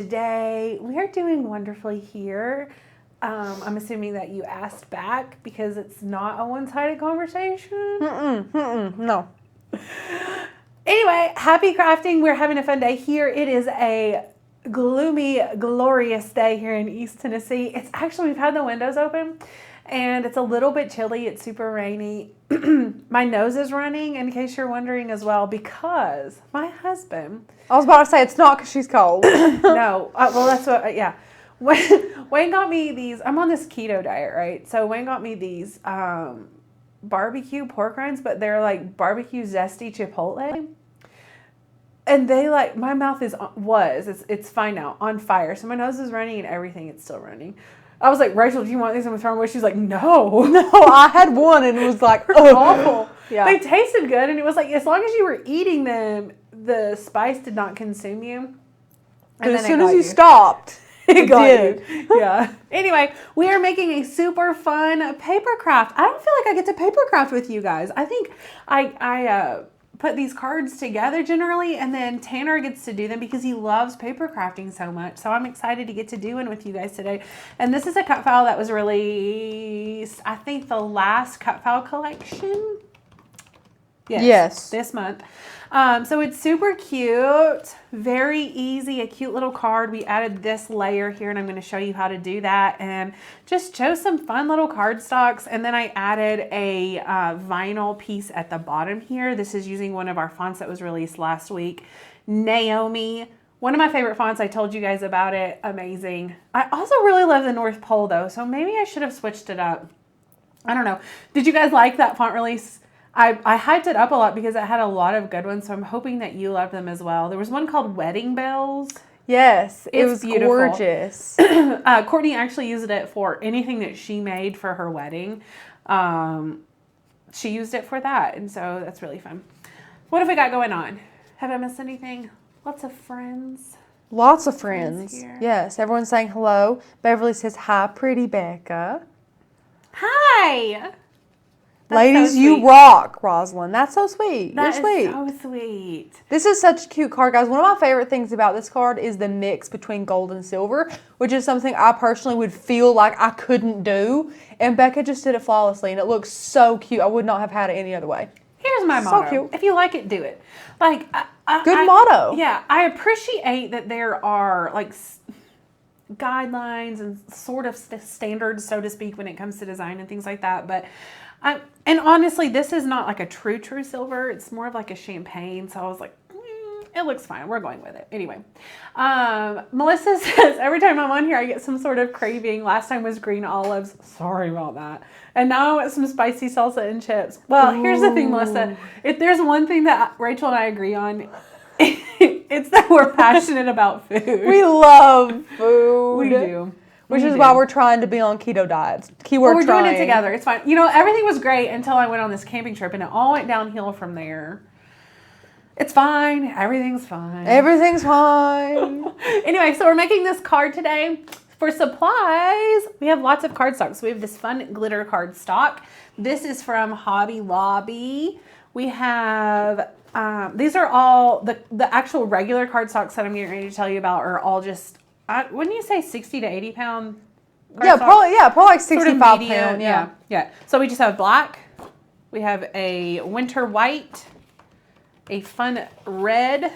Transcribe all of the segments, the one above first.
Today we are doing wonderfully here. I'm assuming that you asked back because it's not a one-sided conversation. No. Anyway, happy crafting. We're having a fun day here. It is a gloomy, glorious day here in East Tennessee. It's actually, we've had the windows open and it's a little bit chilly. It's super rainy. My nose is running, in case you're wondering as well, because my husband... I was about to say, it's not because she's cold. No. Well, that's what, yeah. Wayne got me these. I'm on this keto diet, right? So Wayne got me these barbecue pork rinds, but they're like barbecue zesty chipotle. And they like, my mouth it's fine now, on fire. So my nose is running and everything, it's still running. I was like, Rachel, do you want these? I'm throwing away. She's like, no. No, I had one and it was like, awful. Yeah. They tasted good and it was like, as long as you were eating them, the spice did not consume you. And as soon as you stopped, it did. Yeah. Anyway, we are making a super fun paper craft. I don't feel like I get to paper craft with you guys. I think I put these cards together generally, and then Tanner gets to do them because he loves paper crafting so much. So I'm excited to get to do one with you guys today. And this is a cut file that was released, I think, the last cut file collection. Yes. This month. So it's super cute, very easy, a cute little card. We added this layer here and I'm going to show you how to do that and just show some fun little cardstocks. And then I added a vinyl piece at the bottom here. This is using one of our fonts that was released last week, Naomi. One of my favorite fonts. I told you guys about it. Amazing. I also really love the North Pole though, so maybe I should have switched it up. I don't know. Did you guys like that font release? I hyped it up a lot because it had a lot of good ones, so I'm hoping that you loved them as well. There was one called Wedding Bells. Yes, it was beautiful. Gorgeous. Courtney actually used it for anything that she made for her wedding. She used it for that, and so that's really fun. What have we got going on? Have I missed anything? Lots of friends. Lots of friends. Here. Yes, everyone's saying hello. Beverly says, hi, pretty Becca. Hi. That's Ladies, so you rock, Rosalind. That's so sweet. You're sweet. So sweet. This is such a cute card, guys. One of my favorite things about this card is the mix between gold and silver, which is something I personally would feel like I couldn't do. And Becca just did it flawlessly, and it looks so cute. I would not have had it any other way. Here's my motto. So cute. If you like it, do it. Like, good motto. Yeah, I appreciate that there are like guidelines and sort of standards, so to speak, when it comes to design and things like that. But and honestly, this is not like a true silver. It's more of like a champagne. So I was like, it looks fine. We're going with it. Anyway, Melissa says, every time I'm on here, I get some sort of craving. Last time was green olives. Sorry about that. And now I want some spicy salsa and chips. Well, here's the thing, Melissa. If there's one thing that Rachel and I agree on, it's that we're passionate about food. We love food. We do. Which is why we're trying to be on keto diets. We're doing it together. It's fine. You know, everything was great until I went on this camping trip, and it all went downhill from there. It's fine. Everything's fine. Everything's fine. Anyway, so we're making this card today. For supplies, we have lots of cardstock. So we have this fun glitter cardstock. This is from Hobby Lobby. We have, these are all, the actual regular cardstocks that I'm getting ready to tell you about are all just, wouldn't you say 60 to 80 pound? Yeah, probably like 65 sort of pound. Yeah. So we just have black. We have a winter white, a fun red,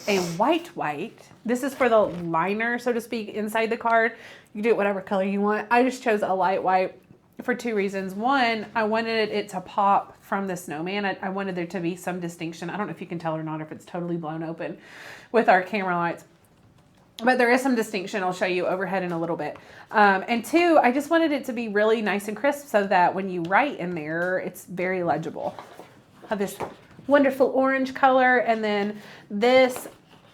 a white. This is for the liner, so to speak, inside the card. You can do it whatever color you want. I just chose a light white for two reasons. One, I wanted it to pop from the snowman. I wanted there to be some distinction. I don't know if you can tell or not, if it's totally blown open with our camera lights. But there is some distinction. I'll show you overhead in a little bit. And two, I just wanted it to be really nice and crisp so that when you write in there, it's very legible. I have this wonderful orange color and then this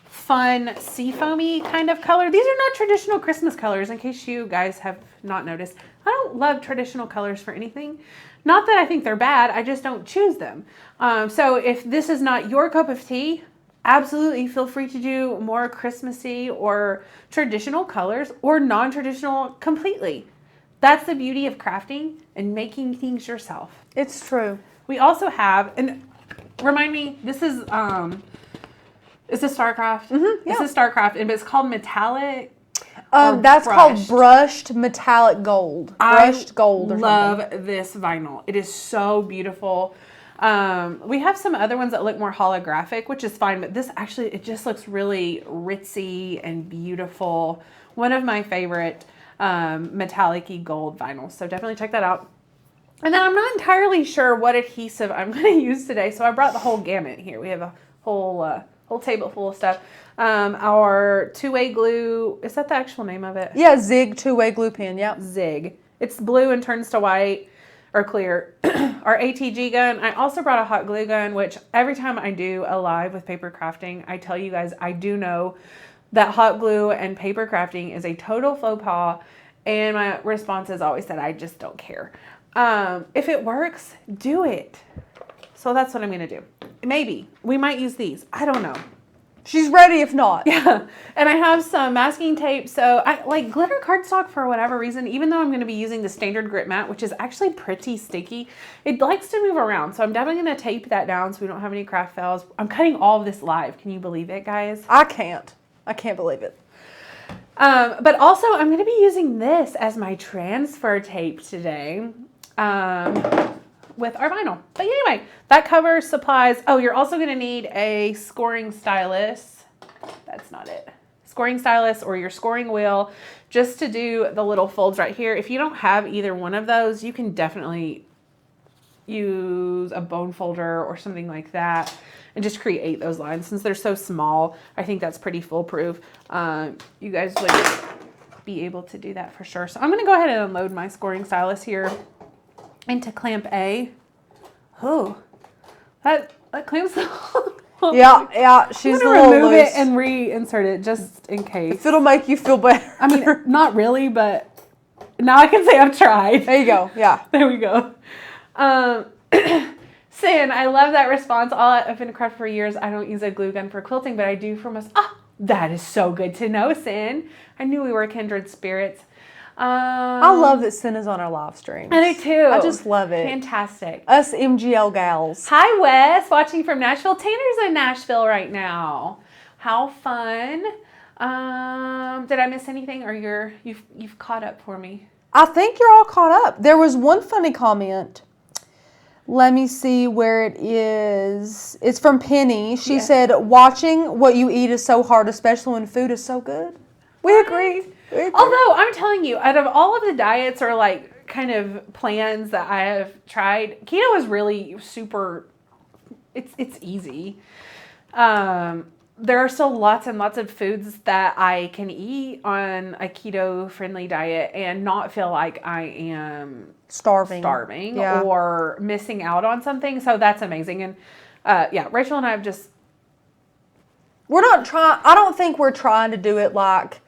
fun seafoamy kind of color. These are not traditional Christmas colors, in case you guys have not noticed. I don't love traditional colors for anything. Not that I think they're bad, I just don't choose them. So if this is not your cup of tea, absolutely feel free to do more Christmassy or traditional colors or non-traditional completely. That's the beauty of crafting and making things yourself. It's true. We also have, and remind me, this is Is this Starcraft? Mm-hmm, This is Starcraft, and it's called metallic. That's called brushed. brushed metallic gold. Brushed gold or love something. this vinyl. It is so beautiful. We have some other ones that look more holographic, which is fine, but this actually, it just looks really ritzy and beautiful. One of my favorite metallic-y gold vinyls. So definitely check that out. And then I'm not entirely sure what adhesive I'm going to use today, so I brought the whole gamut here. We have a whole table full of stuff. Our two-way glue, is that the actual name of it? Yeah, Zig two-way glue pen, yep. Zig. It's blue and turns to white or clear. Our ATG gun. I also brought a hot glue gun, which every time I do a live with paper crafting, I tell you guys, I do know that hot glue and paper crafting is a total faux pas. And my response is always that I just don't care. If it works, do it. So that's what I'm going to do. Maybe. We might use these. I don't know. She's ready if not. Yeah. And I have some masking tape. So I like glitter cardstock for whatever reason, even though I'm going to be using the StandardGrip Mat, which is actually pretty sticky. It likes to move around. So I'm definitely going to tape that down so we don't have any craft fails. I'm cutting all of this live. Can you believe it, guys? I can't believe it. But also I'm going to be using this as my transfer tape today. With our vinyl. But anyway, that covers supplies. Oh, you're also going to need a scoring stylus. That's not it. Scoring stylus or your scoring wheel just to do the little folds right here. If you don't have either one of those, you can definitely use a bone folder or something like that and just create those lines. Since they're so small, I think that's pretty foolproof. You guys would be able to do that for sure. So I'm going to go ahead and unload my scoring stylus here into clamp A. Oh, that clamps the Yeah, she's I'm a gonna little remove loose. it and reinsert it just in case. If it'll make you feel better. I mean, not really, but now I can say I've tried. There you go. Yeah. There we go. Sin, I love that response. I've been a crafter for years. I don't use a glue gun for quilting, but I do for most. That is so good to know, Sin. I knew we were kindred spirits. I love that Sin is on our live streams. I do too. I just love it. Fantastic. Us MGL gals. Hi, Wes, watching from Nashville. Tanner's in Nashville right now. How fun. Did I miss anything, or you've caught up for me? I think you're all caught up. There was one funny comment. Let me see where it is. It's from Penny. She said, watching what you eat is so hard, especially when food is so good. We agree. Although I'm telling you, out of all of the diets or like kind of plans that I have tried, keto is really super. It's easy. There are still lots and lots of foods that I can eat on a keto friendly diet and not feel like I am starving or missing out on something. So that's amazing. And Rachel and I have just. We're not trying. I don't think we're trying to do it like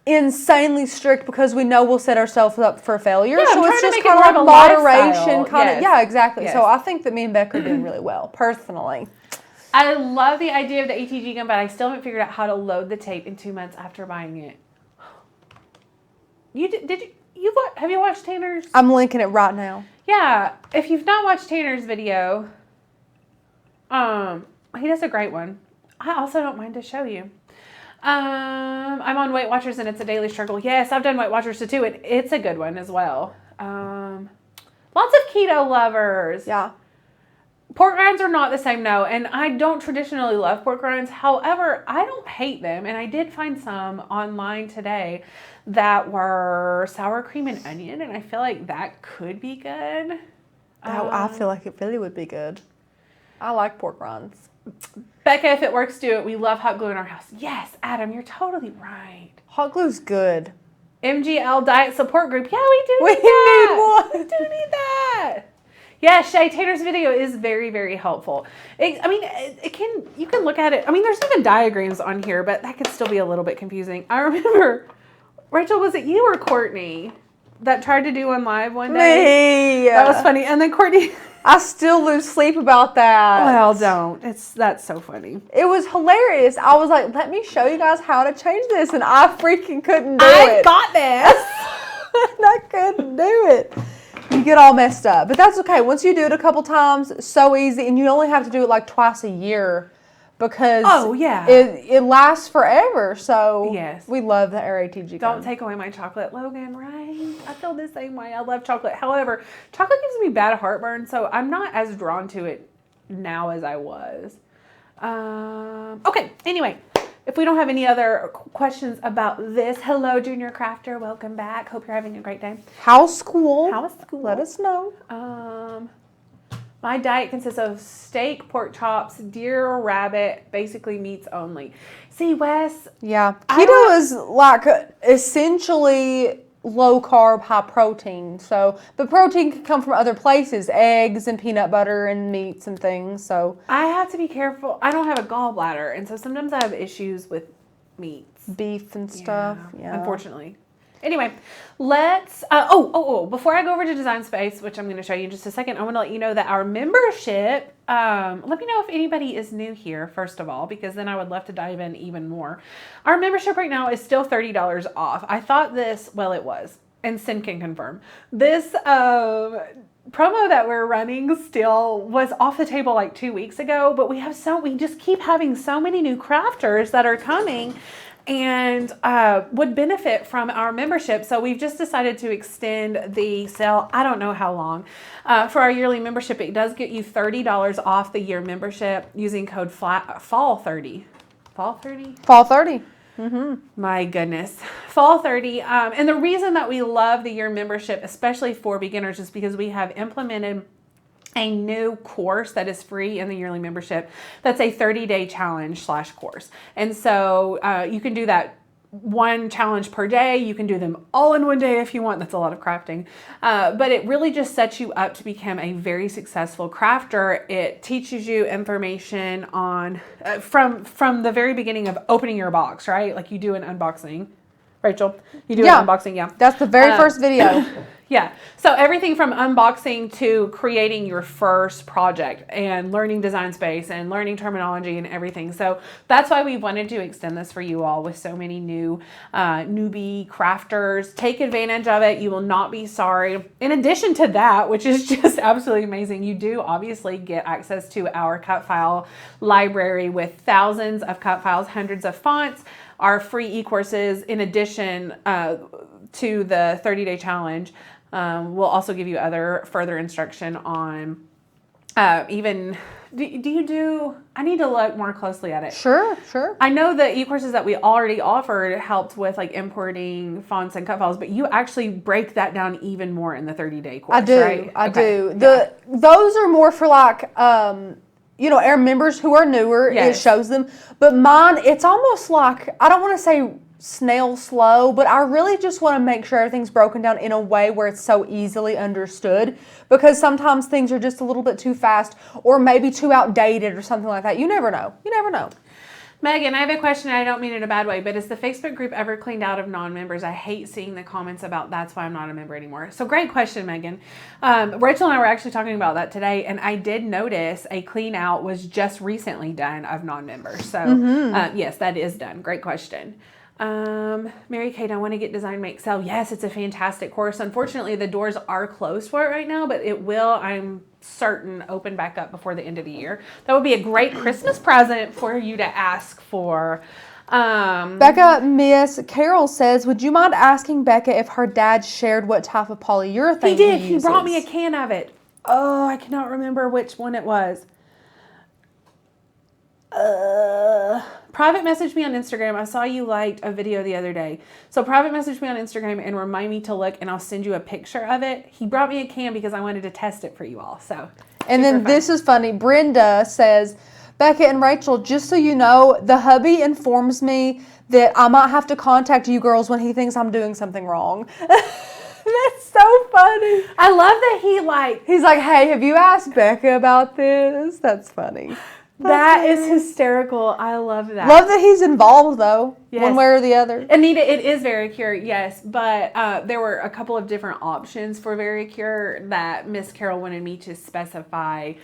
insanely strict because we know we'll set ourselves up for failure. Yeah, so it's just kind kind of of like a moderation, kind yes. of. Yeah, exactly. Yes. So I think that me and Becca are doing really well, personally. I love the idea of the ATG gun, but I still haven't figured out how to load the tape in 2 months after buying it. Have you watched Tanner's? I'm linking it right now. Yeah, if you've not watched Tanner's video, he does a great one. I also don't mind to show you. I'm on Weight Watchers and it's a daily struggle. Yes, I've done Weight Watchers too, and it's a good one as well. Lots of keto lovers. Yeah. Pork rinds are not the same, no, and I don't traditionally love pork rinds. However, I don't hate them, and I did find some online today that were sour cream and onion, and I feel like that could be good. I feel like it really would be good. I like pork rinds. Becca, if it works, do it. We love hot glue in our house. Yes, Adam, you're totally right. Hot glue's good. MGL Diet Support Group. Yeah, we do We need that. need one. We do need that. Yeah, Shay, Tanner's video is very, very helpful. You can look at it. I mean, there's even diagrams on here, but that could still be a little bit confusing. I remember, Rachel, was it you or Courtney that tried to do one live one day? Me. That was funny. And then Courtney... I still lose sleep about that. Well, don't. That's so funny. It was hilarious. I was like, let me show you guys how to change this. And I freaking couldn't do I it. got this. And I couldn't do it. You get all messed up. But that's okay. Once you do it a couple times, so easy. And you only have to do it like twice a year because Oh, yeah. it lasts forever. So Yes. we love the Air ATG Don't cone. take away my chocolate, Logan, right? I feel the same way. I love chocolate. However, chocolate gives me bad heartburn, so I'm not as drawn to it now as I was. Okay, anyway, if we don't have any other questions about this, hello, Junior Crafter. Welcome back. Hope you're having a great day. How's school? How was school? Let us know. My diet consists of steak, pork chops, deer or rabbit, basically meats only. See, Wes? Yeah. Keto is like essentially low carb, high protein. So, but protein can come from other places, eggs and peanut butter and meats and things. So I have to be careful. I don't have a gallbladder, and so sometimes I have issues with meats. beef and stuff. Yeah. Unfortunately. Anyway, let's, before I go over to Design Space, which I'm going to show you in just a second, I want to let you know that our membership, let me know if anybody is new here, first of all, because then I would love to dive in even more. Our membership right now is still $30 off. I thought this, well, it was, and Sin can confirm. This, promo that we're running still was off the table like 2 weeks ago, but we just keep having so many new crafters that are coming and would benefit from our membership. So we've just decided to extend the sale. I don't know how long. For our yearly membership, it does get you $30 off the year membership using code FALL30. FALL30? Fall30. My goodness. Fall 30. And the reason that we love the year membership, especially for beginners, is because we have implemented a new course that is free in the yearly membership. That's a 30-day challenge / course. And so you can do that one challenge per day. You can do them all in one day if you want. That's a lot of crafting. But it really just sets you up to become a very successful crafter. It teaches you information on from the very beginning of opening your box, right? Like you do an unboxing. Rachel, you do an unboxing, yeah. That's the very first video. Yeah. So everything from unboxing to creating your first project and learning Design Space and learning terminology and everything. So that's why we wanted to extend this for you all with so many new newbie crafters. Take advantage of it. You will not be sorry. In addition to that, which is just absolutely amazing, you do obviously get access to our cut file library with thousands of cut files, hundreds of fonts, our free e-courses in addition to the 30-day challenge. We'll also give you further instruction on even, do you do, I need to look more closely at it. Sure. I know the e-courses that we already offered helped with like importing fonts and cut files, but you actually break that down even more in the 30-day course, I do. right? I Okay. do. Those are more for like, our members who are newer. Yes. It shows them. But mine, it's almost like, I don't want to say snail slow, but I really just want to make sure everything's broken down in a way where it's so easily understood, because sometimes things are just a little bit too fast or maybe too outdated or something like that. You never know. Megan, I have a question. I don't mean it in a bad way, but is the Facebook group ever cleaned out of non-members? I hate seeing the comments about that's why I'm not a member anymore. So great question, Megan. Rachel and I were actually talking about that today, and I did notice a clean out was just recently done of non-members. So yes, that is done. Great question. Mary Kate, I want to get Design Make Sell. Yes, it's a fantastic course. Unfortunately, the doors are closed for it right now, but it will, I'm certain, open back up before the end of the year. That would be a great Christmas present for you to ask for. Becca, Miss Carol says, would you mind asking Becca if her dad shared what type of polyurethane He did. he He brought me a can of it. Oh, I cannot remember which one it was. Private message me on Instagram. I saw you liked a video the other day. So private message me on Instagram and remind me to look, and I'll send you a picture of it. He brought me a can because I wanted to test it for you all. So, and then this is funny. Brenda says, Becca and Rachel, just so you know, the hubby informs me that I might have to contact you girls when he thinks I'm doing something wrong. That's so funny. I love that he's like, hey, have you asked Becca about this? That's funny. That is hysterical. I love that. Love that he's involved, though, yes. One way or the other. Anita, it is Vericure, yes, but there were a couple of different options for Vericure that Miss Carol wanted me to specify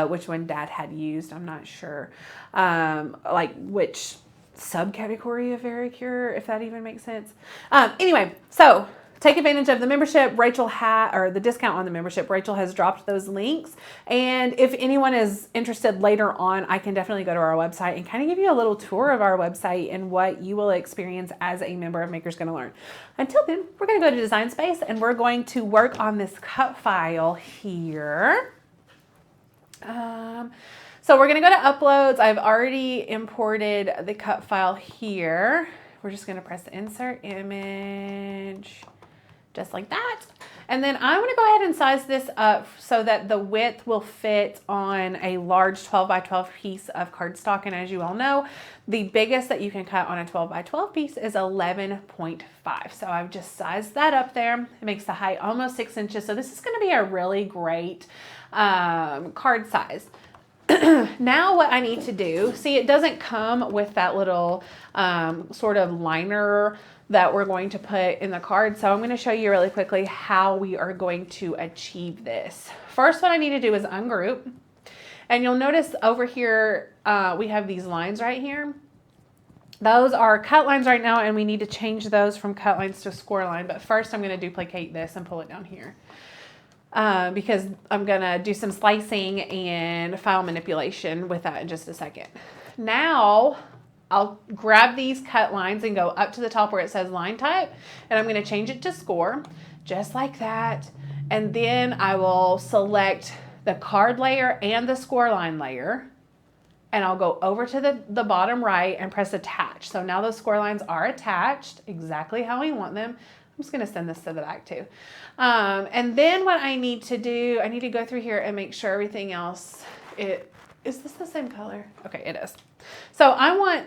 which one Dad had used. I'm not sure, like which subcategory of Vericure, if that even makes sense. Anyway, so take advantage of the membership. Or the discount on the membership. Rachel has dropped those links. And if anyone is interested later on, I can definitely go to our website and kind of give you a little tour of our website and what you will experience as a member of Makers Gonna Learn. Until then, we're going to go to Design Space and we're going to work on this cut file here. So we're going to go to Uploads. I've already imported the cut file here. We're just going to press Insert Image, just like that. And then I'm going to go ahead and size this up so that the width will fit on a large 12 by 12 piece of cardstock. And as you all know, the biggest that you can cut on a 12 by 12 piece is 11.5. So I've just sized that up there. It makes the height almost 6 inches. So this is going to be a really great card size. Now what I need to do, see, it doesn't come with that little sort of liner that we're going to put in the card. So I'm going to show you really quickly how we are going to achieve this. First, what I need to do is ungroup. And you'll notice over here, we have these lines right here. Those are cut lines right now, and we need to change those from cut lines to score line. But first, I'm going to duplicate this and pull it down here. Because I'm going to do some slicing and file manipulation with that in just a second. Now, I'll grab these cut lines and go up to the top where it says line type, and I'm going to change it to score, just like that. And then I will select the card layer and the score line layer, and I'll go over to the bottom right and press attach. So now those score lines are attached exactly how we want them. I'm just going to send this to the back too. And then what I need to do, I need to go through here and make sure everything else, is this the same color? Okay, it is. So I want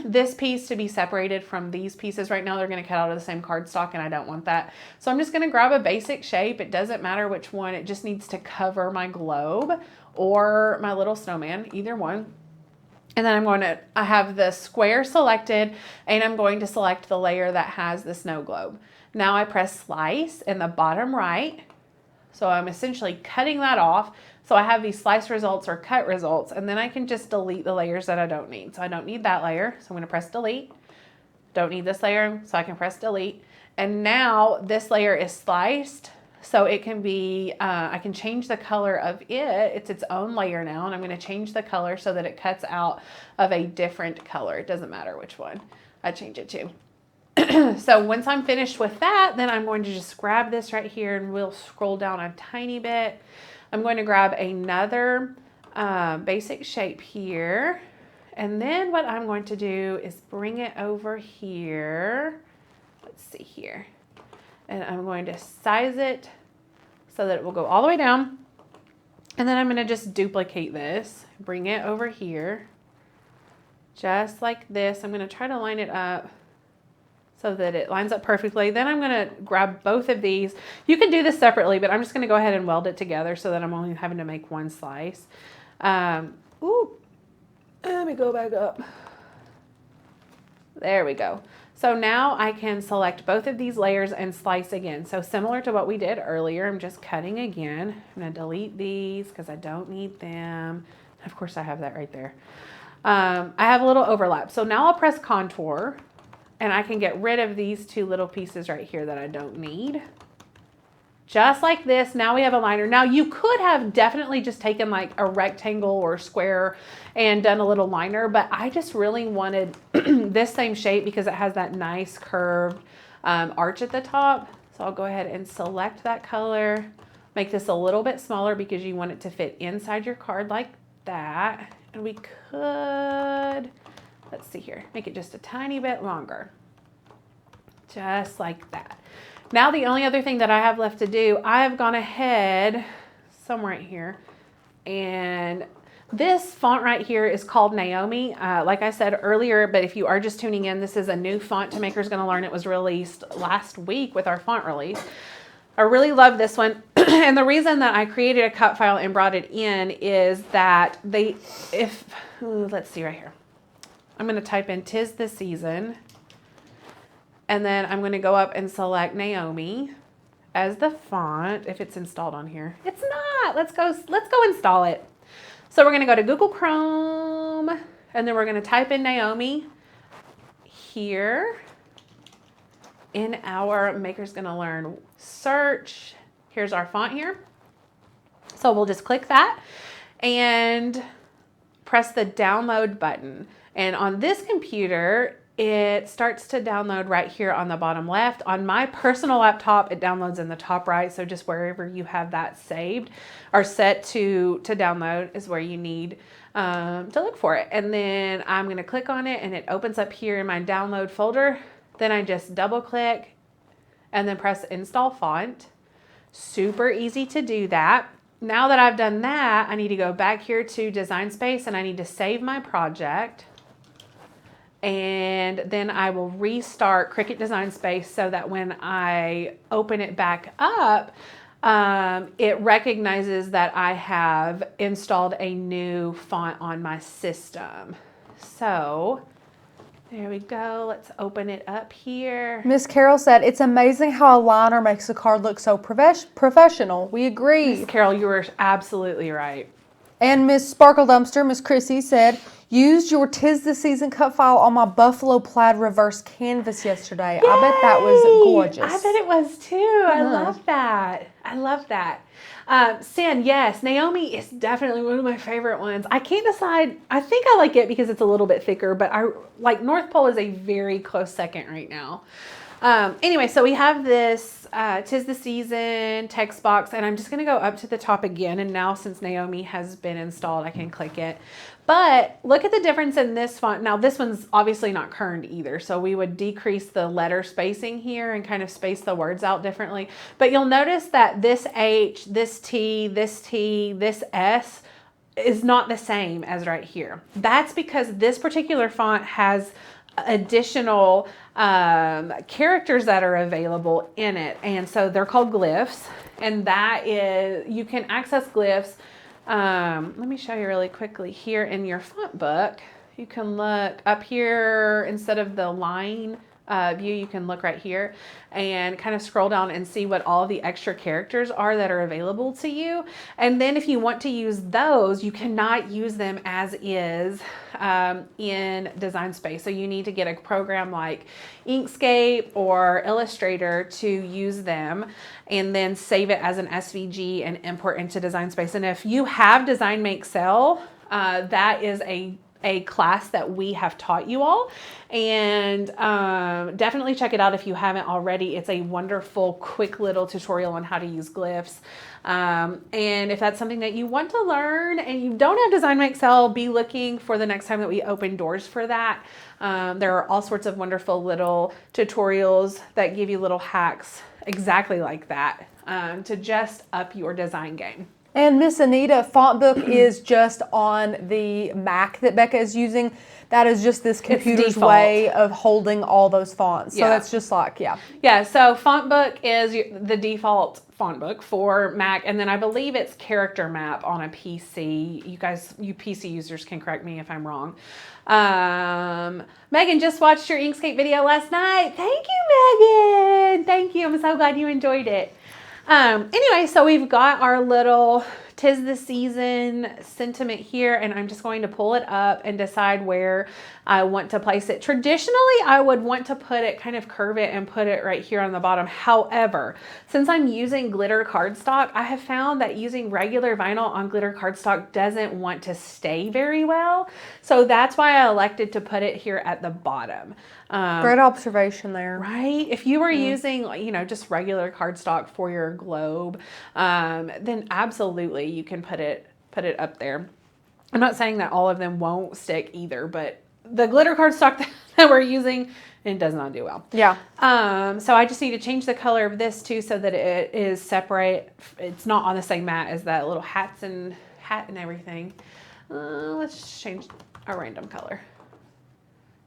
this piece to be separated from these pieces. Right now they're going to cut out of the same cardstock and I don't want that. So I'm just going to grab a basic shape. It doesn't matter which one. It just needs to cover my globe or my little snowman, either one. And then I have the square selected and I'm going to select the layer that has the snow globe. Now I press slice in the bottom right. So I'm essentially cutting that off. So I have these slice results or cut results, and then I can just delete the layers that I don't need. So I don't need that layer. So I'm going to press delete. Don't need this layer. So I can press delete. And now this layer is sliced. So it can be, I can change the color of it. It's its own layer now. And I'm going to change the color so that it cuts out of a different color. It doesn't matter which one I change it to. So once I'm finished with that, then I'm going to just grab this right here and we'll scroll down a tiny bit. I'm going to grab another basic shape here. And then what I'm going to do is bring it over here. Let's see here. And I'm going to size it so that it will go all the way down. And then I'm going to just duplicate this, bring it over here, just like this. I'm going to try to line it up so that it lines up perfectly. Then I'm going to grab both of these. You can do this separately, but I'm just going to go ahead and weld it together so that I'm only having to make one slice. Let me go back up. There we go. So now I can select both of these layers and slice again. So similar to what we did earlier, I'm just cutting again. I'm going to delete these because I don't need them. Of course, I have that right there. I have a little overlap. So now I'll press contour and I can get rid of these two little pieces right here that I don't need. Just like this, now we have a liner. Now you could have definitely just taken like a rectangle or square and done a little liner, but I just really wanted this same shape because it has that nice curved arch at the top. So I'll go ahead and select that color, make this a little bit smaller because you want it to fit inside your card like that. And we could, let's see here, make it just a tiny bit longer, just like that. Now the only other thing that I have left to do, I have gone ahead, somewhere right here, and this font right here is called Naomi. Like I said earlier, but if you are just tuning in, this is a new font to Makers Gonna Learn. It was released last week with our font release. I really love this one. And the reason that I created a cut file and brought it in is that let's see right here. I'm gonna type in "'Tis the Season." And then I'm going to go up and select Naomi as the font, if it's installed on here. It's not. Let's go install it. So we're going to go to Google Chrome, and then we're going to type in Naomi here. in our Maker's Gonna Learn search. Here's our font here. So we'll just click that and press the download button. And on this computer, it starts to download right here on the bottom left. On my personal laptop, it downloads in the top right. So just wherever you have that saved or set to download is where you need to look for it. And then I'm gonna click on it and it opens up here in my download folder. Then I just double click and then press install font. Super easy to do that. Now that I've done that, I need to go back here to Design Space and I need to save my project. And then I will restart Cricut Design Space so that when I open it back up, it recognizes that I have installed a new font on my system. So there we go. Let's open it up here. Miss Carol said, it's amazing how a liner makes a card look so professional. We agree. Miss Carol, you were absolutely right. And Miss Sparkle Dumpster, Miss Chrissy said, used your 'Tis the Season cut file on my buffalo plaid reverse canvas yesterday. Yay! I bet that was gorgeous. I bet it was too. I love that. I love that. Sin, yes, Naomi is definitely one of my favorite ones. I can't decide. I think I like it because it's a little bit thicker, but I like North Pole is a very close second right now. Anyway, so we have this 'Tis the Season text box, and I'm just going to go up to the top again. And now since Naomi has been installed, I can click it. But look at the difference in this font. Now this one's obviously not kerned either. So we would decrease the letter spacing here and kind of space the words out differently. But you'll notice that this H, this T, this S is not the same as right here. That's because this particular font has additional characters that are available in it. And so they're called glyphs. And that is, you can access glyphs. Let me show you really quickly here in your font book. You can look up here instead of the line view, you can look right here and kind of scroll down and see what all the extra characters are that are available to you. And then if you want to use those, you cannot use them as is in Design Space. So you need to get a program like Inkscape or Illustrator to use them and then save it as an SVG and import into Design Space. And if you have Design Make Sell, that is a class that we have taught you all, and definitely check it out if you haven't already. It's a wonderful quick little tutorial on how to use glyphs, and if that's something that you want to learn and you don't have Design Make Sell, be looking for the next time that we open doors for that. There are all sorts of wonderful little tutorials that give you little hacks exactly like that to just up your design game. And Miss Anita, font book is just on the Mac that Becca is using. That is just this computer's way of holding all those fonts. So that's just like, Yeah, so font book is the default font book for Mac. And then I believe it's character map on a PC. You PC users can correct me if I'm wrong. Megan just watched your Inkscape video last night. Thank you, Megan. Thank you. I'm so glad you enjoyed it. Anyway, so we've got our little 'Tis the Season sentiment here, and I'm just going to pull it up and decide where I want to place it. Traditionally, I would want to put it, kind of curve it and put it right here on the bottom. However, since I'm using glitter cardstock, I have found that using regular vinyl on glitter cardstock doesn't want to stay very well. So that's why I elected to put it here at the bottom. great observation there. Right? If you were using, just regular cardstock for your globe, then absolutely you can put it up there. I'm not saying that all of them won't stick either, but the glitter cardstock that we're using, it does not do well. Yeah. So I just need to change the color of this too so that it is separate. It's not on the same mat as that little hat and everything. Let's just change a random color.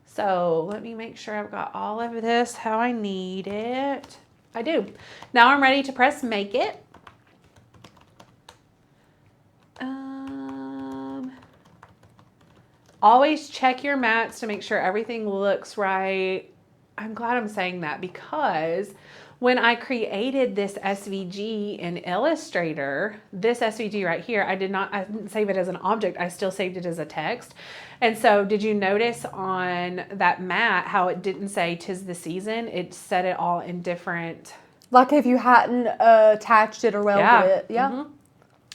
So let me make sure I've got all of this how I need it. I do. Now I'm ready to press Make It. Always check your mats to make sure everything looks right. I'm glad I'm saying that because when I created this SVG in Illustrator, this SVG right here, I didn't save it as an object. I still saved it as a text. And so did you notice on that mat how it didn't say 'tis the season? It said it all in different. Like if you hadn't attached it or welded it. Yeah.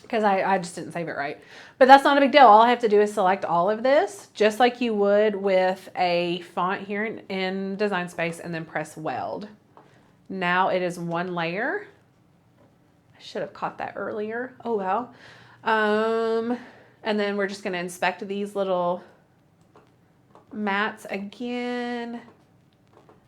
Because I just didn't save it right. But that's not a big deal. All I have to do is select all of this, just like you would with a font here in Design Space, and then press weld. Now it is one layer. I should have caught that earlier. Oh well. And then we're just going to inspect these little mats again.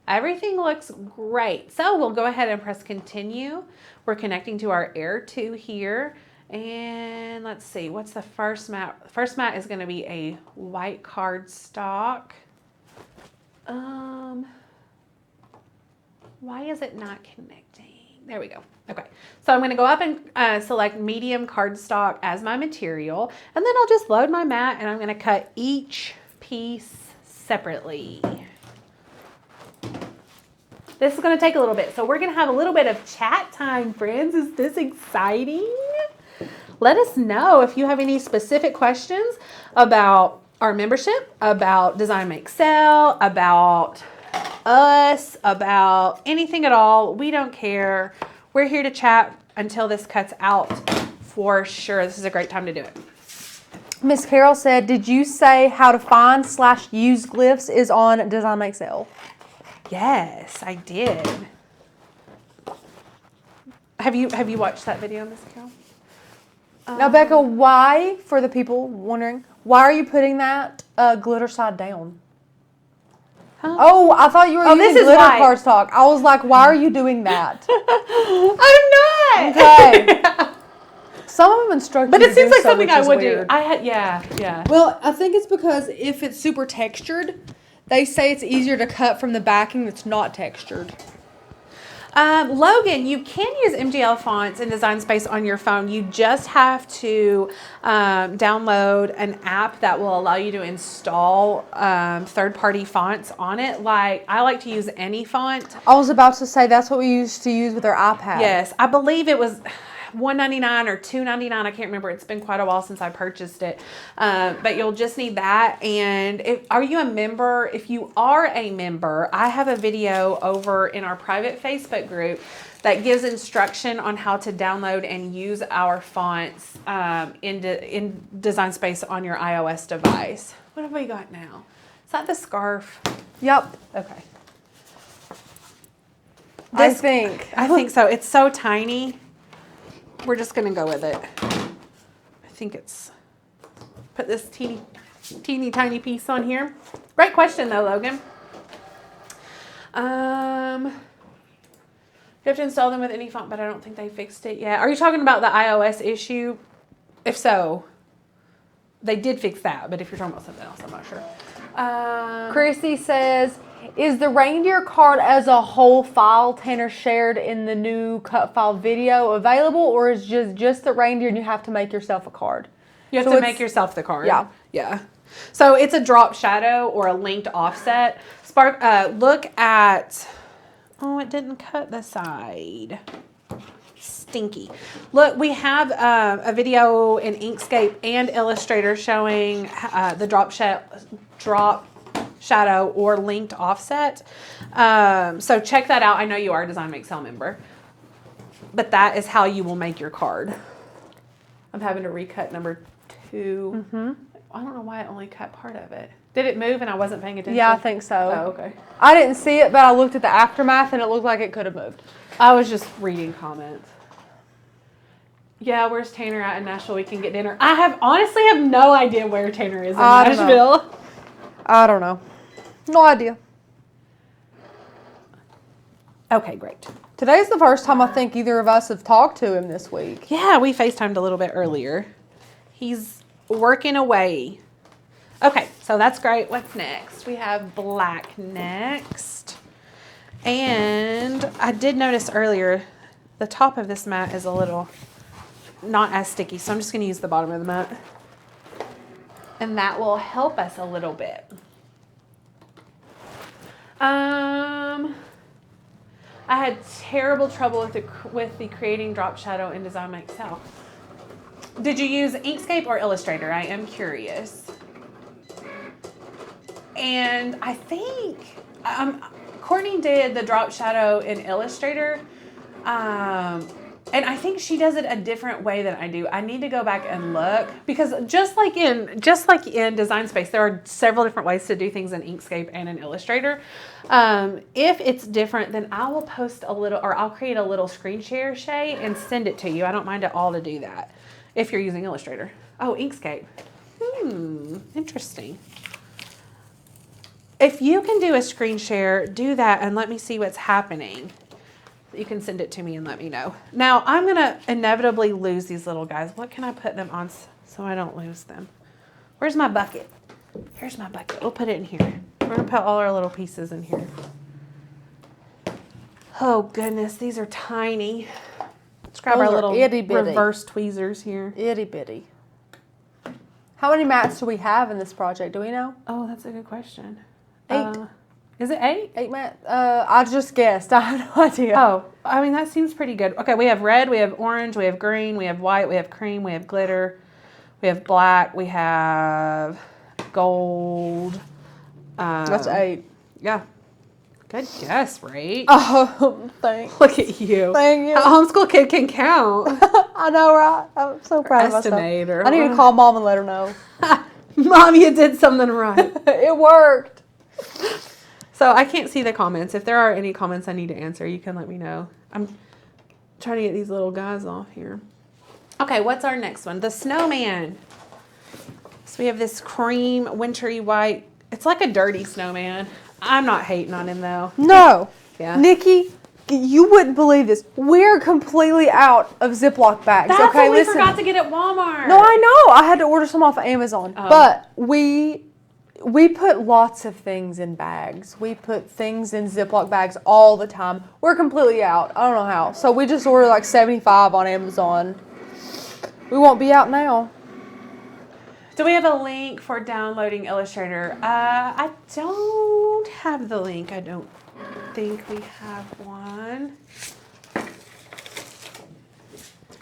Everything looks great. So we'll go ahead and press continue. We're connecting to our Air 2 here. And let's see, what's the first mat? First mat is going to be a white cardstock. Why is it not connecting? There we go. Okay, so I'm going to go up and select medium cardstock as my material, and then I'll just load my mat, and I'm going to cut each piece separately. This is going to take a little bit, so we're going to have a little bit of chat time, friends. Is this exciting? Let us know if you have any specific questions about our membership, about Design Make Sell, about us, about anything at all. We don't care. We're here to chat until this cuts out for sure. This is a great time to do it. Miss Carol said, did you say how to find / use glyphs is on Design Make Sell? Yes, I did. Have you watched that video, Miss Carol? Now, Becca, why, for the people wondering, why are you putting that glitter side down? Huh? Oh, I thought you were using this is glitter why. cardstock. I was like, why are you doing that? I'm not. Okay. Some of them instruct But you it to seems do like so, something which I is would weird. do. Yeah. Well, I think it's because if it's super textured, they say it's easier to cut from the backing that's not textured. Logan, you can use MGL fonts in Design Space on your phone. You just have to download an app that will allow you to install third-party fonts on it. Like, I like to use any font. I was about to say that's what we used to use with our iPad. Yes, I believe it was $1.99 or $2.99. I can't remember. It's been quite a while since I purchased it. But you'll just need that. And are you a member? If you are a member, I have a video over in our private Facebook group that gives instruction on how to download and use our fonts in Design Space on your iOS device. What have we got now? Is that the scarf? Yep. Okay. I think so. It's so tiny. We're just going to go with it. I think it's, put this teeny tiny piece on here. Great question though, Logan. You have to install them with any font, but I don't think they fixed it yet. Are you talking about the iOS issue? If so, they did fix that, but if you're talking about something else, I'm not sure. Chrissy says, is the reindeer card as a whole file Tanner shared in the new cut file video available, or is just the reindeer and you have to make yourself a card? You have to make yourself the card. Yeah. So it's a drop shadow or a linked offset. Look at, oh, it didn't cut the side. Stinky. Look, we have a video in Inkscape and Illustrator showing the drop shadow or linked offset. So check that out. I know you are a Design Make Sell member, but that is how you will make your card. I'm having to recut number 2. Mm-hmm. I don't know why I only cut part of it. Did it move and I wasn't paying attention? Yeah, I think so. Oh, okay. I didn't see it, but I looked at the aftermath and it looked like it could have moved. I was just reading comments. Yeah, where's Tanner at in Nashville? We can get dinner. I honestly have no idea where Tanner is in Nashville. I don't know. No idea. Okay, great. Today's the first time I think either of us have talked to him this week. Yeah, we FaceTimed a little bit earlier. He's working away. Okay, so that's great. What's next? We have black next. And I did notice earlier, the top of this mat is a little not as sticky, so I'm just going to use the bottom of the mat. And that will help us a little bit. I had terrible trouble with the creating drop shadow in Design by Excel. Did you use Inkscape or Illustrator? I am curious. And I think Courtney did the drop shadow in Illustrator. And I think she does it a different way than I do. I need to go back and look because just like in Design Space, there are several different ways to do things in Inkscape and in Illustrator. If it's different, then I will post a little, or I'll create a little screen share, Shay, and send it to you. I don't mind at all to do that if you're using Illustrator. Oh, Inkscape. Interesting. If you can do a screen share, do that and let me see what's happening. You can send it to me and let me know. Now, I'm going to inevitably lose these little guys. What can I put them on so I don't lose them? Where's my bucket? Here's my bucket. We'll put it in here. We're going to put all our little pieces in here. Oh, goodness. These are tiny. Let's grab our little reverse tweezers here. Itty bitty. How many mats do we have in this project? Do we know? Oh, that's a good question. 8. Is it 8? 8 mats? I just guessed. I have no idea. Oh, I mean, that seems pretty good. Okay, we have red, we have orange, we have green, we have white, we have cream, we have glitter, we have black, we have gold. That's 8. Yeah. Good guess, right? Oh, thanks. Look at you. Thank you. A homeschool kid can count. I know, right? I'm so proud of myself. Estimator. I need to call Mom and let her know. Mom, you did something right. It worked. So I can't see the comments. If there are any comments I need to answer, you can let me know. I'm trying to get these little guys off here. Okay, what's our next one? The snowman. So we have this cream, wintry white. It's like a dirty snowman. I'm not hating on him though. No. Yeah. Nikki, you wouldn't believe this. We're completely out of Ziploc bags. That's okay, what we listen. forgot to get at Walmart. No, I know. I had to order some off of Amazon. Oh. But we put lots of things in bags. We put things in Ziploc bags all the time. We're completely out. I don't know how. So we just ordered like 75 on Amazon. We won't be out now. Do we have a link for downloading Illustrator? I don't have the link. I don't think we have one.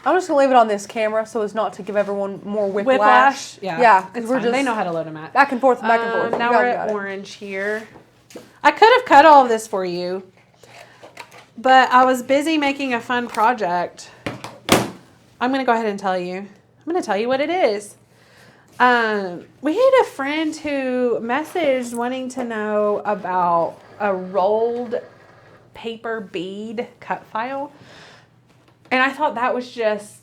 I'm just gonna leave it on this camera so as not to give everyone more Whiplash? Yeah. Yeah. It's We're fine. just They know how to load them at. back and forth, back and forth. Now we're at orange here. I could have cut all of this for you, but I was busy making a fun project. I'm going to go ahead and tell you. I'm going to tell you what it is. We had a friend who messaged wanting to know about a rolled paper bead cut file. And I thought that was just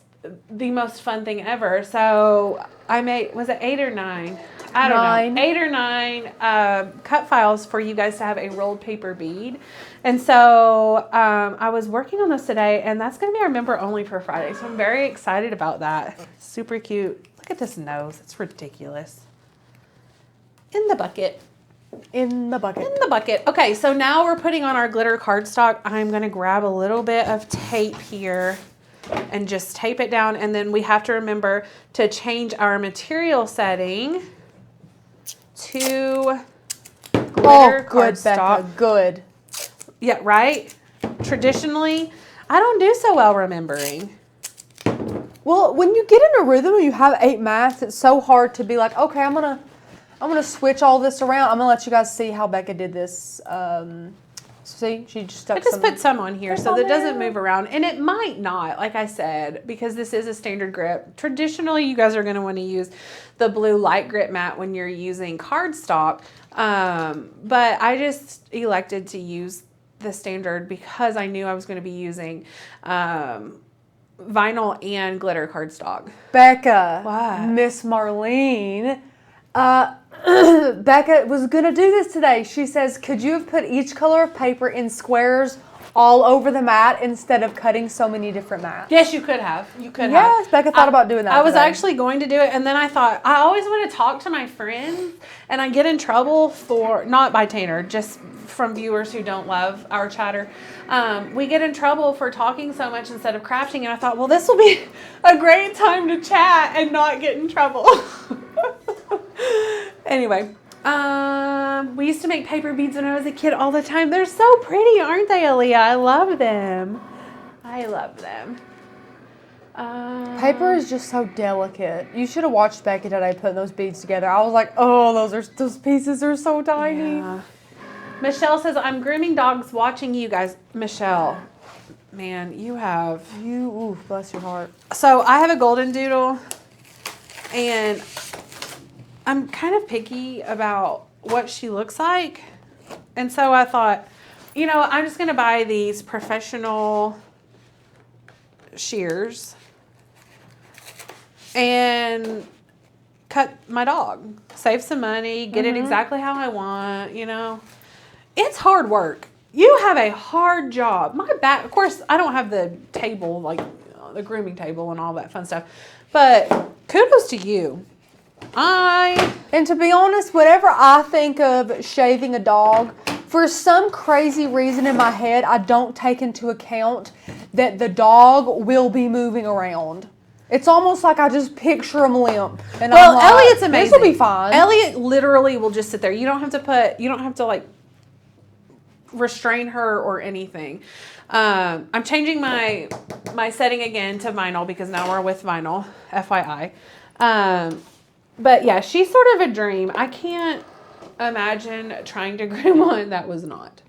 the most fun thing ever. So I made, was it 8 or 9? I don't know. 8 or 9 cut files for you guys to have a rolled paper bead. And so I was working on this today, and that's going to be our member only for Friday. So I'm very excited about that. Super cute. Look at this nose. It's ridiculous. In the bucket. In the bucket. In the bucket. Okay, so now we're putting on our glitter cardstock. I'm going to grab a little bit of tape here and just tape it down. And then we have to remember to change our material setting to glitter good, cardstock. Becca, good. Yeah, right? Traditionally, I don't do so well remembering. Well, when you get in a rhythm and you have 8 mats, it's so hard to be like, okay, I'm gonna switch all this around. I'm gonna let you guys see how Becca did this. See, she just stuck. I just put some on here so that it doesn't there. move around, and it might not, like I said, because this is a standard grip. Traditionally, you guys are going to want to use the blue light grip mat when you're using cardstock, but I just elected to use the standard because I knew I was going to be using vinyl and glitter cardstock. Becca, What? Miss Marlene, Becca was gonna do this today. She says, could you have put each color of paper in squares all over the mat instead of cutting so many different mats? Yes, you could have. You could have. Yes, Becca thought about doing that. I was today. actually going to do it, and then I thought, I always want to talk to my friends, and I get in trouble for, not by Tanner, just from viewers who don't love our chatter. We get in trouble for talking so much instead of crafting, and I thought, well, this will be a great time to chat and not get in trouble. Anyway, We used to make paper beads when I was a kid all the time. They're so pretty, aren't they, Aaliyah? I love them. I love them. Paper is just so delicate. You should have watched Becky today putting those beads together. I was like, oh, those pieces are so tiny. Yeah. Michelle says, I'm grooming dogs watching you guys. Michelle, man, Ooh, bless your heart. So I have a golden doodle, and I'm kind of picky about what she looks like. And so I thought, I'm just going to buy these professional shears and cut my dog. Save some money, get it exactly how I want, It's hard work. You have a hard job. My back, of course, I don't have the table, like the grooming table and all that fun stuff. But kudos to you. And to be honest, whenever I think of shaving a dog, for some crazy reason in my head, I don't take into account that the dog will be moving around. It's almost like I just picture him limp. And Well, I'm like, Elliot's amazing. This will be fine. Elliot literally will just sit there. You don't have to like restrain her or anything. I'm changing my setting again to vinyl because now we're with vinyl, FYI. But yeah, she's sort of a dream. I can't imagine trying to groom one that was not.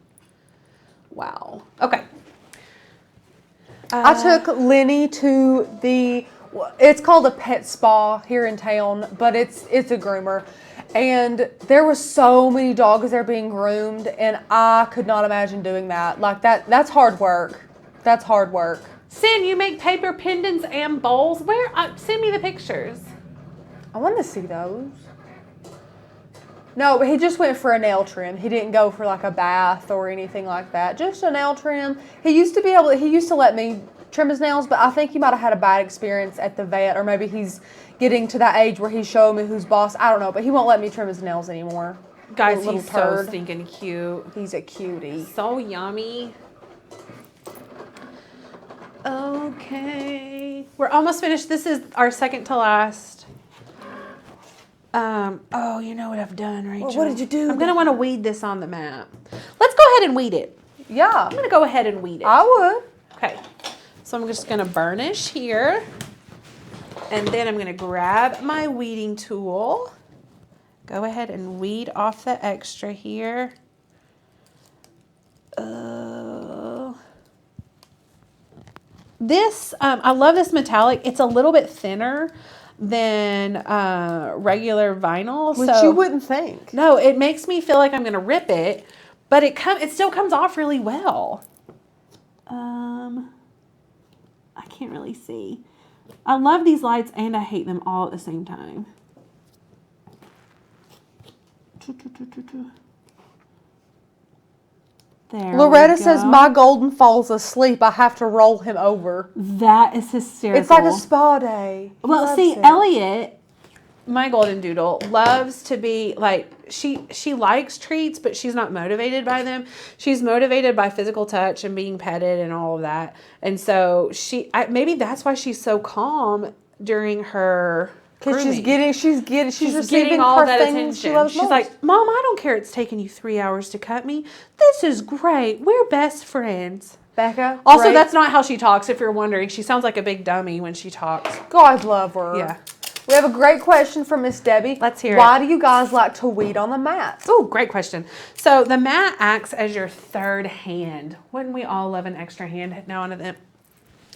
Wow. Okay. I took Lenny to it's called a pet spa here in town, but it's a groomer. And there were so many dogs there being groomed, and I could not imagine doing that. Like that's hard work. That's hard work. Sin, you make paper pendants and bowls. Where? Send me the pictures. I want to see those. No, he just went for a nail trim. He didn't go for like a bath or anything like that. Just a nail trim. He used to let me trim his nails, but I think he might have had a bad experience at the vet, or maybe he's getting to that age where he's showing me who's boss. I don't know, but he won't let me trim his nails anymore. Guys, he's so stinking cute. He's a cutie. So yummy. Okay. We're almost finished. This is our second to last. Oh, you know what I've done, Rachel? Well, what did you do? I'm going to want to weed this on the mat. Let's go ahead and weed it. Yeah. I'm going to go ahead and weed it. I would. Okay. So I'm just going to burnish here. And then I'm going to grab my weeding tool. Go ahead and weed off the extra here. I love this metallic. It's a little bit thinner than regular vinyl. Which so you wouldn't think. No, it makes me feel like I'm going to rip it, but it still comes off really well. I can't really see. I love these lights and I hate them all at the same time. There Loretta says, my golden falls asleep. I have to roll him over. That is hysterical. It's like a spa day. Well, see, Elliot, my golden doodle, loves to be like, she likes treats, but she's not motivated by them. She's motivated by physical touch and being petted and all of that. And so maybe that's why she's so calm during her Because she's receiving getting all that attention. She's like, Mom, I don't care it's taking you 3 hours to cut me. This is great. We're best friends. Becca. Also, great. that's not how she talks, if you're wondering. She sounds like a big dummy when she talks. God love her. Yeah. We have a great question from Miss Debbie. Let's hear it. Why do you guys like to weed on the mat? Oh, great question. So the mat acts as your third hand. Wouldn't we all love an extra hand now and then?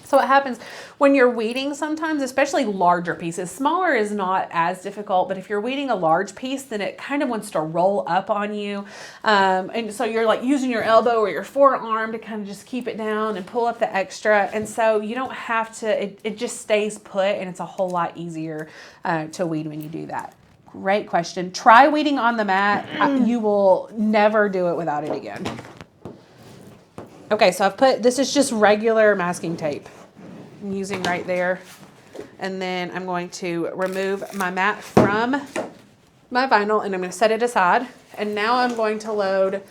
So what happens when you're weeding sometimes, especially larger pieces, smaller is not as difficult, but if you're weeding a large piece, then it kind of wants to roll up on you. And so you're like using your elbow or your forearm to kind of just keep it down and pull up the extra. And so you don't have to, it just stays put, and it's a whole lot easier to weed when you do that. Great question. Try weeding on the mat. You will never do it without it again. Okay, so this is just regular masking tape I'm using right there. And then I'm going to remove my mat from my vinyl, and I'm going to set it aside. And now I'm going to load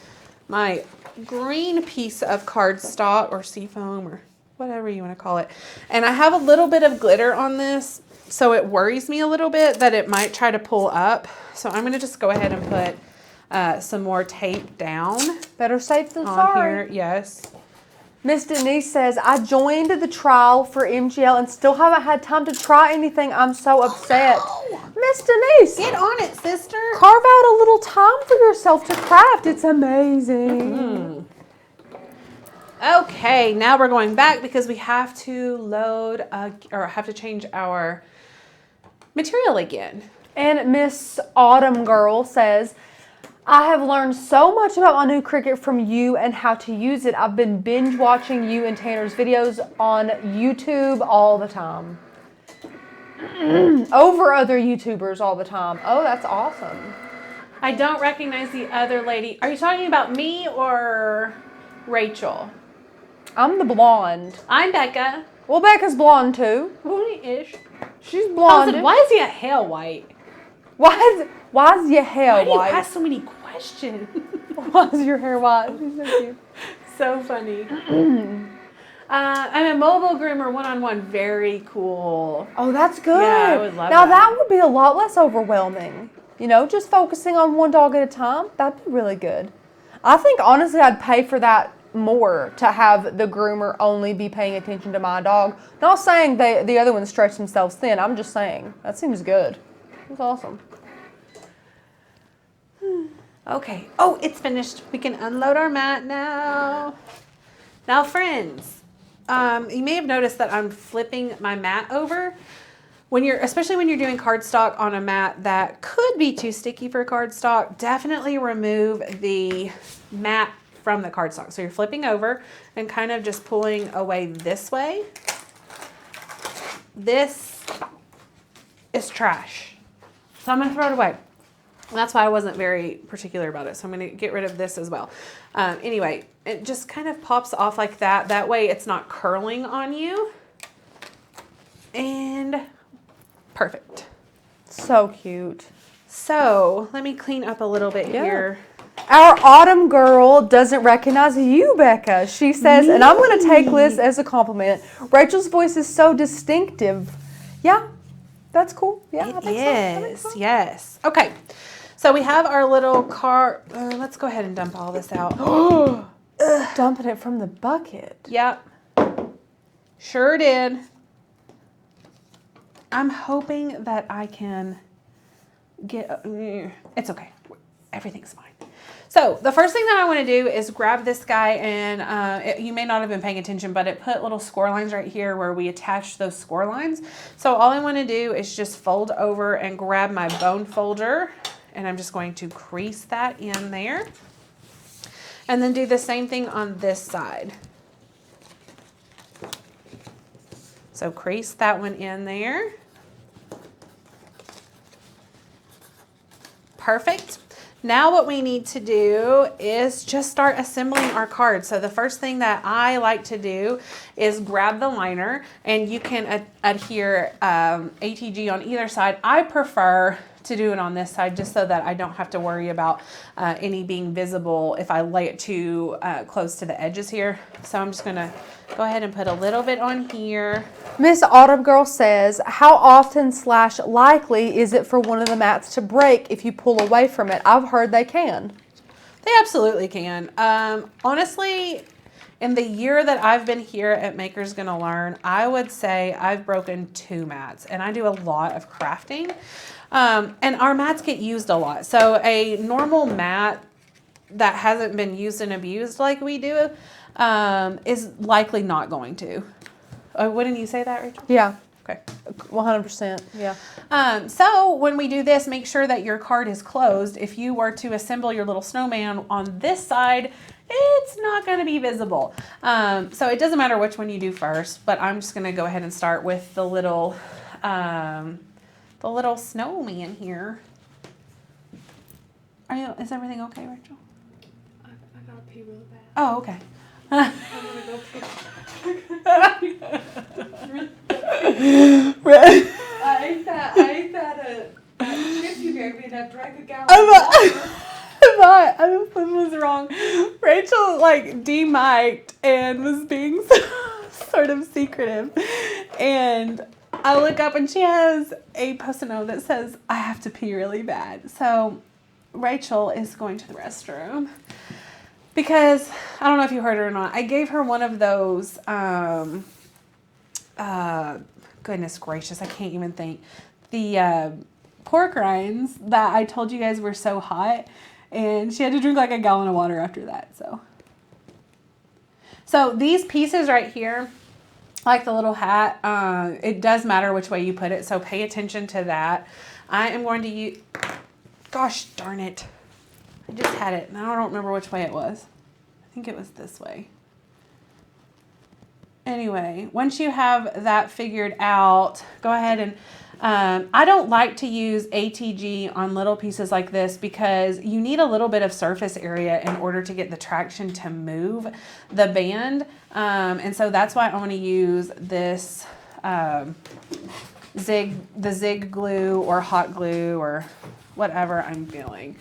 my green piece of cardstock or seafoam or whatever you want to call it. And I have a little bit of glitter on this So it worries me a little bit that it might try to pull up. So I'm going to just go ahead and put some more tape down. Better safe than on sorry. here. Yes. Miss Denise says, I joined the trial for MGL and still haven't had time to try anything. I'm so upset. Oh, no. Miss Denise, Get on it, sister. carve out a little time for yourself to craft. It's amazing. Okay, now we're going back because we have to load or have to change our material again. And Miss Autumn Girl says, I have learned so much about my new Cricut from you and how to use it. I've been binge watching you and Tanner's videos on YouTube all the time. Over other YouTubers all the time. Oh, that's awesome. I don't recognize the other lady. Are you talking about me or Rachel? I'm the blonde. I'm Becca. Well, Becca's blonde too. Ish. She's blonde. Why is he a hair white? Why is your hair Why do you white? ask so many questions? Why is your hair white? She's so cute. So funny. I'm a mobile groomer one-on-one. Very cool. Oh, that's good. Yeah, I would love now that. would be a lot less overwhelming. You know, just focusing on one dog at a time. That'd be really good. I think honestly, I'd pay for that more to have the groomer only be paying attention to my dog. Not saying the other ones stretch themselves thin. I'm just saying that seems good. That's awesome. Okay. Oh, it's finished. We can unload our mat now. Now, friends, you may have noticed that I'm flipping my mat over. Especially when you're doing cardstock on a mat that could be too sticky for cardstock, definitely remove the mat from the cardstock. So you're flipping over and kind of just pulling away this way. This is trash. So I'm going to throw it away. That's why I wasn't very particular about it. So I'm going to get rid of this as well. Anyway, it just kind of pops off like that. That way it's not curling on you. And perfect. So cute. So let me clean up a little bit here. Our Autumn Girl doesn't recognize you, Becca. She says, and I'm going to take this as a compliment, Rachel's voice is so distinctive. Yeah, that's cool. Yeah, I think so. Yes. Okay. So we have our little car. Let's go ahead and dump all this out. Dumping it from the bucket. Yep. Sure did. I'm hoping that I can get, it's okay. Everything's fine. So the first thing that I want to do is grab this guy, and you may not have been paying attention, but it put little score lines right here where we attached those score lines. So all I want to do is just fold over and grab my bone folder, and I'm just going to crease that in there. And then do the same thing on this side. So crease that one in there. Perfect. Now what we need to do is just start assembling our cards. So the first thing that I like to do is grab the liner, and you can adhere ATG on either side. I prefer to do it on this side just so that I don't have to worry about any being visible if I lay it too close to the edges here. So I'm just gonna go ahead and put a little bit on here. Miss Autumn Girl says, how often / likely is it for one of the mats to break if you pull away from it? I've heard they can. They absolutely can. Honestly, in the year that I've been here at Maker's Gonna Learn, I would say I've broken 2 mats, and I do a lot of crafting. And our mats get used a lot. So a normal mat that hasn't been used and abused like we do is likely not going to. Wouldn't you say that, Rachel? Yeah. Okay. 100%. Yeah. So when we do this, make sure that your card is closed. If you were to assemble your little snowman on this side, it's not going to be visible. So it doesn't matter which one you do first, but I'm just going to go ahead and start with the little snowman here. Is everything okay, Rachel? I gotta pee really bad. Oh, okay. I'm gonna go pee. I ate that chip you gave me, and I drank a gallon of water. I was wrong. Rachel de-mic'd and was being sort of secretive. And I look up and she has a post-it note that says, I have to pee really bad. So Rachel is going to the restroom because I don't know if you heard her or not. I gave her one of those, goodness gracious, I can't even think. The pork rinds that I told you guys were so hot. And she had to drink like a gallon of water after that. So these pieces right here, like the little hat, it does matter which way you put it. So pay attention to that. I am going to use, gosh darn it. I just had it and I don't remember which way it was. I think it was this way. Anyway, once you have that figured out, go ahead and I don't like to use ATG on little pieces like this because you need a little bit of surface area in order to get the traction to move the band. And so that's why I want to use this zig glue or hot glue or whatever I'm feeling.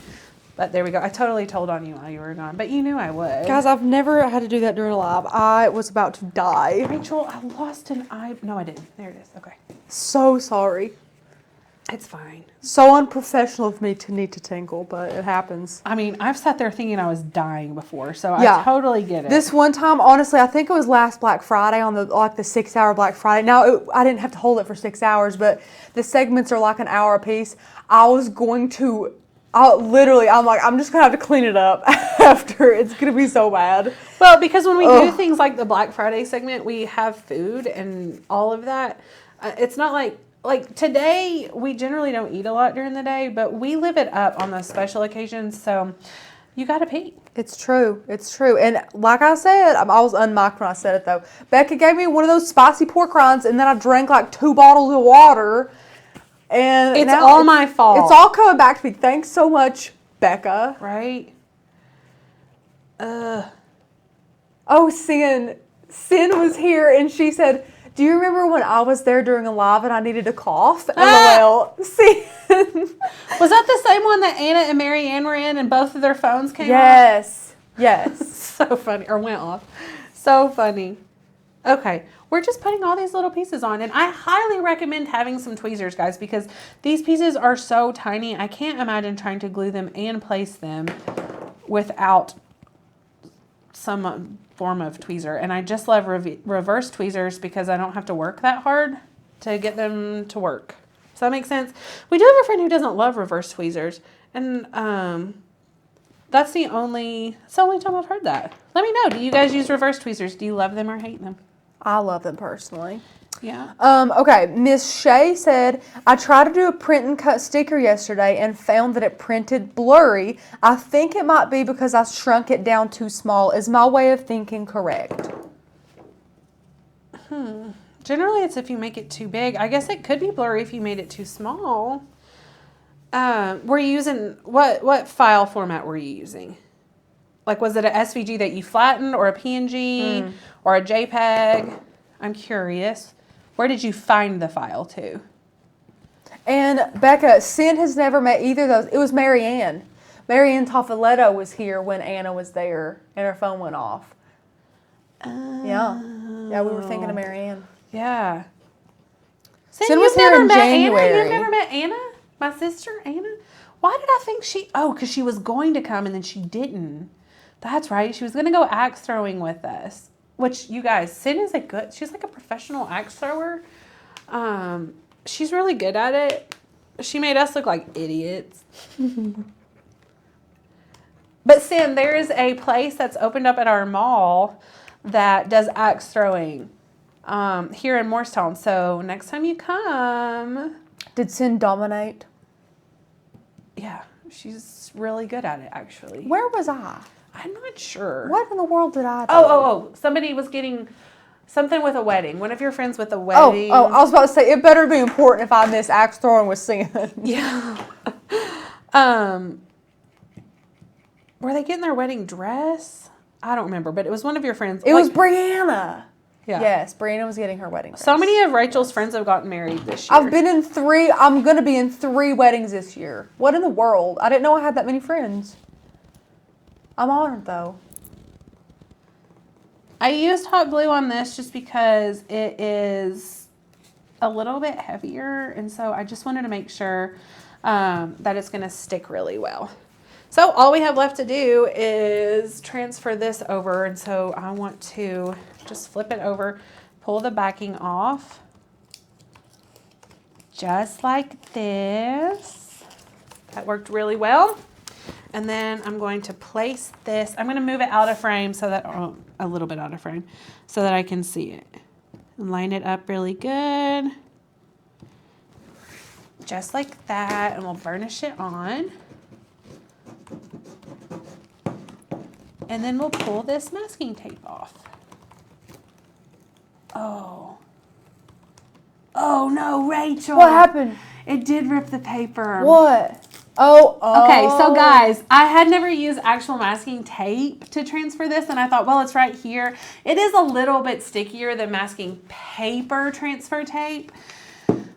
But there we go. I totally told on you while you were gone, but you knew I would. Guys, I've never had to do that during a live. I was about to die. Rachel, I lost an eye. No, I didn't. There it is. Okay. So sorry. It's fine. So unprofessional of me to need to tinkle, but it happens. I mean, I've sat there thinking I was dying before, so Yeah. I totally get it. This one time, honestly, I think it was last Black Friday on the 6-hour Black Friday. Now, I didn't have to hold it for 6 hours, but the segments are like an hour a piece. I was going to... I'm like, I'm just going to have to clean it up after. It's going to be so bad. Well, because when we do things like the Black Friday segment, we have food and all of that. It's not like today, we generally don't eat a lot during the day, but we live it up on those special occasions. So you got to pee. It's true. It's true. And like I said, I was unmiked when I said it, though. Becca gave me one of those spicy pork rinds, and then I drank like 2 bottles of water. And it's all my fault. It's all coming back to me. Thanks so much, Becca. Right? Oh, Sin was here and she said, do you remember when I was there during a live and I needed to cough? LOL. Sin. Was that the same one that Anna and Marianne were in and both of their phones came Yes. Yes. So funny. Or went off. So funny. Okay. We're just putting all these little pieces on, and I highly recommend having some tweezers, guys, because these pieces are so tiny. I can't imagine trying to glue them and place them without some form of tweezer. And I just love reverse tweezers because I don't have to work that hard to get them to work. Does that make sense? We do have a friend who doesn't love reverse tweezers, and that's the only time I've heard that. Let me know. Do you guys use reverse tweezers? Do you love them or hate them? I love them personally. Yeah. Okay, Miss Shay said, I tried to do a print and cut sticker yesterday and found that it printed blurry. I think it might be because I shrunk it down too small. Is my way of thinking correct? Generally, it's if you make it too big. I guess it could be blurry if you made it too small. Were you using, what file format were you using? Like, was it a SVG that you flattened or a PNG or a JPEG? I'm curious. Where did you find the file to? And Becca, Sin has never met either of those. It was Marianne. Marianne Toffoletto was here when Anna was there and her phone went off. Yeah, we were thinking of Marianne. Yeah. Sin was here in January. Anna? You've never met Anna? My sister, Anna? Why did I think because she was going to come and then she didn't. That's right. She was going to go axe throwing with us. Which, you guys, Sin is she's like a professional axe thrower. She's really good at it. She made us look like idiots. But Sin, there is a place that's opened up at our mall that does axe throwing here in Morristown. So next time you come. Did Sin dominate? Yeah, she's really good at it, actually. Where was I? I'm not sure. What in the world did I do? Oh. Somebody was getting something with a wedding. One of your friends with a wedding. I was about to say, it better be important if I miss axe throwing with Sin. Yeah. Were they getting their wedding dress? I don't remember, but it was one of your friends. It was Brianna. Yeah. Yes, Brianna was getting her wedding dress. So many of Rachel's friends have gotten married this year. I'm going to be in 3 weddings this year. What in the world? I didn't know I had that many friends. I'm honored, though. I used hot glue on this just because it is a little bit heavier, and so I just wanted to make sure that it's going to stick really well. So all we have left to do is transfer this over, and so I want to just flip it over, pull the backing off, just like this. That worked really well. And then I'm going to place this, I'm going to move it out of frame so that, a little bit out of frame, so that I can see it. And line it up really good. Just like that, and we'll burnish it on. And then we'll pull this masking tape off. Oh no, Rachel. What happened? It did rip the paper. What? Oh. Okay, so guys, I had never used actual masking tape to transfer this, and I thought, well, it's right here. It is a little bit stickier than masking paper transfer tape,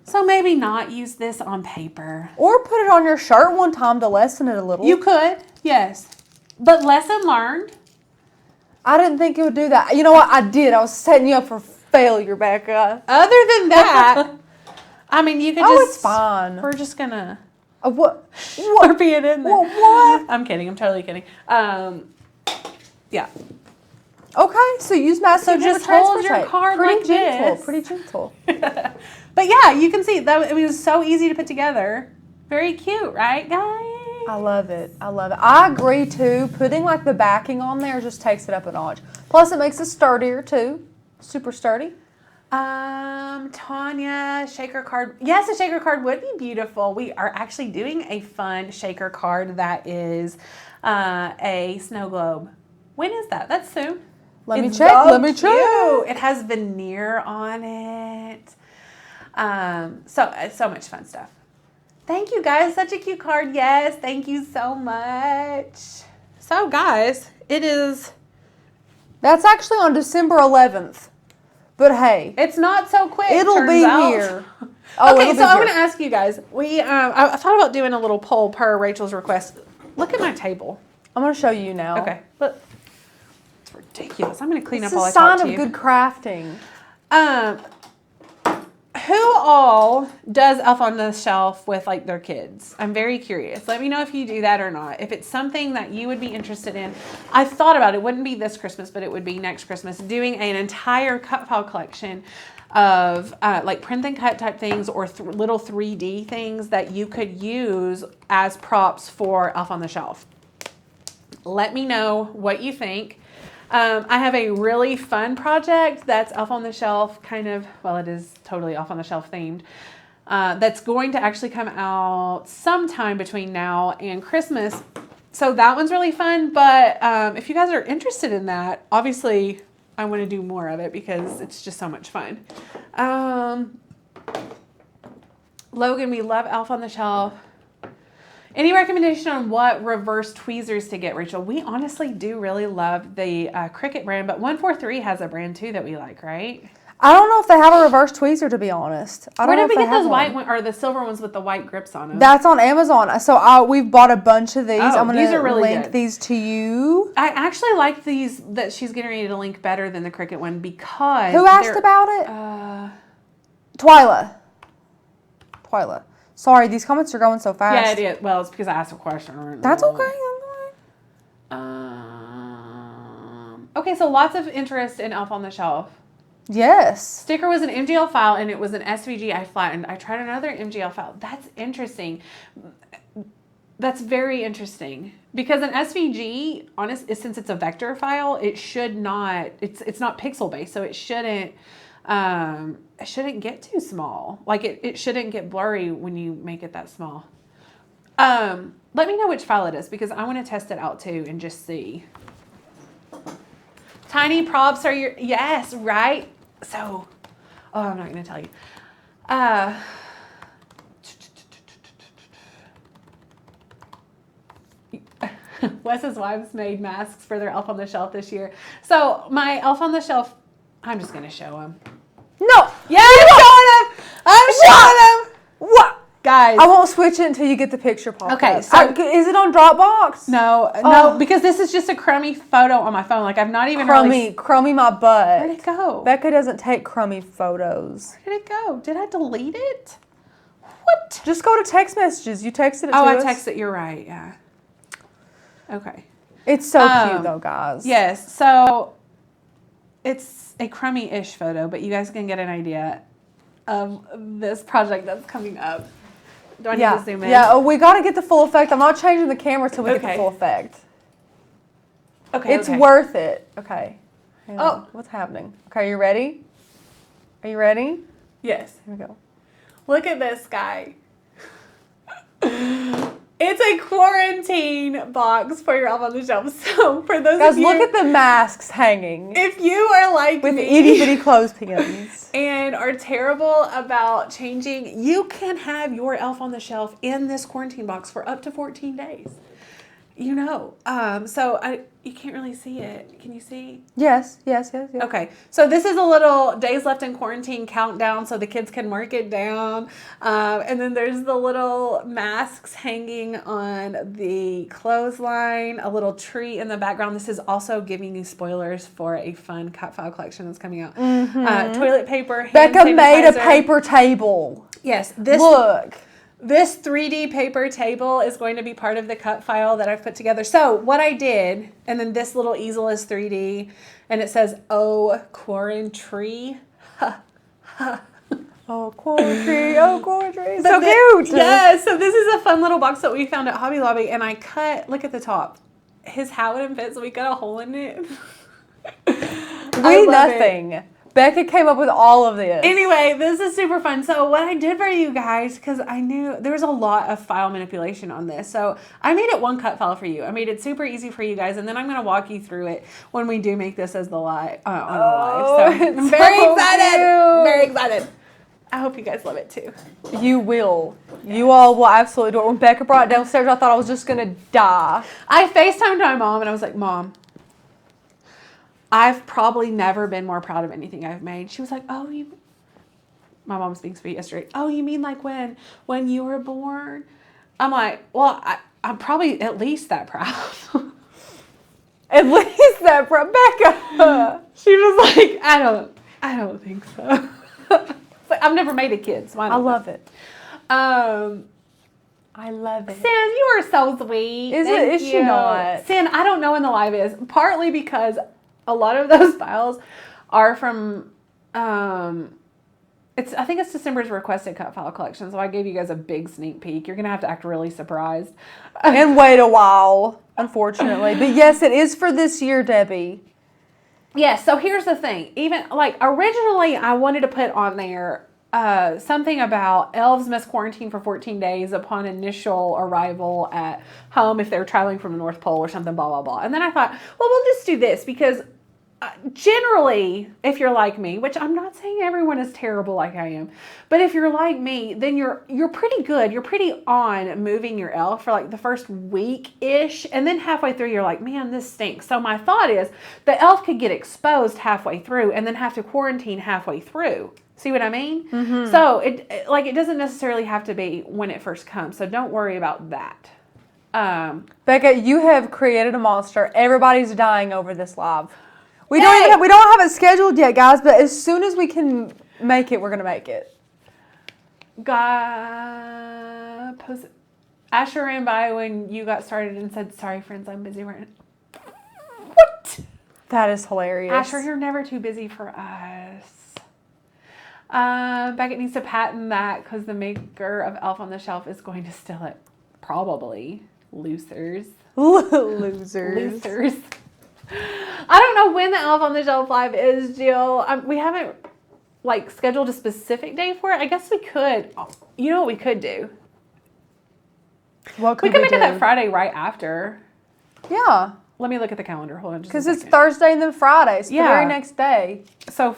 so maybe not use this on paper. Or put it on your shirt one time to lessen it a little. You could, yes, but lesson learned. I didn't think it would do that. You know what? I did. I was setting you up for failure, Becca. Other than that, I mean, you could it's fine. We're just gonna... What? We're being in there. What? I'm kidding. I'm totally kidding. Yeah. Okay, so use masking So just tape or hold transfer your tape. card pretty like gentle, this. Pretty gentle. But yeah, you can see that it was so easy to put together. Very cute, right, guys? I love it. I love it. I agree too. Putting like the backing on there just takes it up a notch. Plus, it makes it sturdier too. Super sturdy. Tanya, shaker card. Yes, a shaker card would be beautiful. We are actually doing a fun shaker card that is a snow globe. When is that? That's soon. Let me It's check. so Let me check. cute. It has veneer on it. So it's so much fun stuff. Thank you guys. Such a cute card. Yes, thank you so much. So guys, it is. That's actually on December 11th. But hey, It's not so quick. it'll turns be out. here. Oh, Okay, it'll so be I'm here. going to ask you guys. I thought about doing a little poll per Rachel's request. Look at my table. I'm going to show you now. Okay, look. It's ridiculous. I'm going to clean It's up a while I sign talk to of you. good crafting. Who all does Elf on the Shelf with like their kids? I'm very curious. Let me know if you do that or not. If it's something that you would be interested in. I thought about it. It wouldn't be this Christmas, but it would be next Christmas. Doing an entire cut file collection of like print and cut type things or little 3D things that you could use as props for Elf on the Shelf. Let me know what you think. I have a really fun project that's Elf on the Shelf kind of, well, it is totally Elf on the Shelf themed. That's going to actually come out sometime between now and Christmas. So that one's really fun. But if you guys are interested in that, obviously I want to do more of it because it's just so much fun. Logan, we love Elf on the Shelf. Any recommendation on what reverse tweezers to get, Rachel? We honestly do really love the Cricut brand, but 143 has a brand too that we like, right? I don't know if they have a reverse tweezer, to be honest. I Where don't did know we if get they those have white one. or the silver ones with the white grips on them? That's on Amazon. So we've bought a bunch of these. Oh, I'm going these to are really link good. these to you. I actually like these that she's getting ready to link better than the Cricut one because Who asked about it? Twyla. Sorry, these comments are going so fast. Yeah, it is. Well, it's because I asked a question. That's okay. Okay, so lots of interest in Elf on the Shelf. Yes. Sticker was an MGL file and it was an SVG I flattened. I tried another MGL file. That's interesting. That's very interesting because an SVG, since it's a vector file, it should not. It's not pixel based, so it shouldn't get too small. Like it shouldn't get blurry when you make it that small. Let me know which file it is because I want to test it out too and just see. Tiny props are your, yes, right? So, I'm not going to tell you. Wes's wives made masks for their Elf on the Shelf this year. So my Elf on the Shelf, I'm just going to show them. No. Yeah, I'm showing them. I'm showing them. What? Guys. I won't switch it until you get the picture popped Okay, up. so- Is it on Dropbox? No, because this is just a crummy photo on my phone. Like, I've not even Crummy my butt. Where'd it go? Becca doesn't take crummy photos. Where did it go? Did I delete it? What? Just go to text messages. You texted it to I us. texted. You're right. Yeah. Okay. It's so cute though, guys. Yes. So it's a crummy-ish photo, but you guys can get an idea of this project that's coming up. Do I need to zoom in? Yeah, we got to get the full effect. I'm not changing the camera till we get the Okay. full effect. Okay. It's worth it. Okay. Hang on. Oh. What's happening? Okay, you ready? Are you ready? Yes. Here we go. Look at this guy. It's a quarantine box for your elf on the shelf. So for those Guys, of you, look at the masks hanging if you are like with me itty bitty clothespins. and are terrible about changing, you can have your elf on the shelf in this quarantine box for up to 14 days. You know, you can't really see it. Can you see? Yes. Okay, so this is a little days left in quarantine countdown so the kids can mark it down. And then there's the little masks hanging on the clothesline, a little tree in the background. This is also giving you spoilers for a fun cut file collection that's coming out. Toilet paper, hand Becca made a sanitizer. paper table. Yes, Look. This 3D paper table is going to be part of the cut file that I've put together. So what I did, and then this little easel is 3D, and it says, "Oh, quarantine." Oh, quarantine. So But cute. Yeah, so this is a fun little box that we found at Hobby Lobby, and I cut, look at the top. His hat wouldn't fit, so we cut a hole in it. We nothing. Becca came up with all of this. Anyway, this is super fun. So what I did for you guys, because I knew there was a lot of file manipulation on this, so I made it one cut file for you. I made it super easy for you guys, and then I'm going to walk you through it when we do make this as the live on the live. So I'm very excited. Cute. Very excited. I hope you guys love it too. You will. You all will absolutely do it. When Becca brought it downstairs, I thought I was just going to die. I FaceTimed my mom, and I was like, "Mom, I've probably never been more proud of anything I've made." She was like, "Oh, my mom's being sweet yesterday. "Oh, you mean like when you were born?" I'm like, "Well, I'm probably at least that proud." At least that Becca. She was like, I don't think so." It's like, I've never made a kid, so I love it. Um, I love it. Sin, you are so sweet. Thank Is she you. not? Sin, I don't know when the live is. Partly because a lot of those files are from, I think it's December's requested cut file collection. So I gave you guys a big sneak peek. You're going to have to act really surprised. And wait a while, unfortunately. But yes, it is for this year, Debbie. Yes, so here's the thing. Even like originally I wanted to put on there something about elves must quarantine for 14 days upon initial arrival at home if they're traveling from the North Pole or something, blah, blah, blah. And then I thought, well, we'll just do this because generally, if you're like me, which I'm not saying everyone is terrible like I am, but if you're like me, then you're pretty good. You're pretty on moving your elf for like the first week-ish, and then halfway through you're like, man, this stinks. So my thought is the elf could get exposed halfway through and then have to quarantine halfway through. See what I mean? Mm-hmm. So it doesn't necessarily have to be when it first comes. So don't worry about that. Becca, you have created a monster. Everybody's dying over this live. We don't have it scheduled yet, guys, but as soon as we can make it, we're gonna make it. Asher ran by when you got started and said, "Sorry, friends, I'm busy right now." What? That is hilarious. Asher, you're never too busy for us. Beckett needs to patent that because the maker of Elf on the Shelf is going to steal it. Probably. Losers. Losers. I don't know when the Elf on the Shelf live is, Jill. We haven't scheduled a specific day for it. I guess we could. You know what we could do? What could we could we make do? it that Friday right after. Yeah. Let me look at the calendar. Hold on just a Because second. it's Thursday and then Friday. It's the very next day. So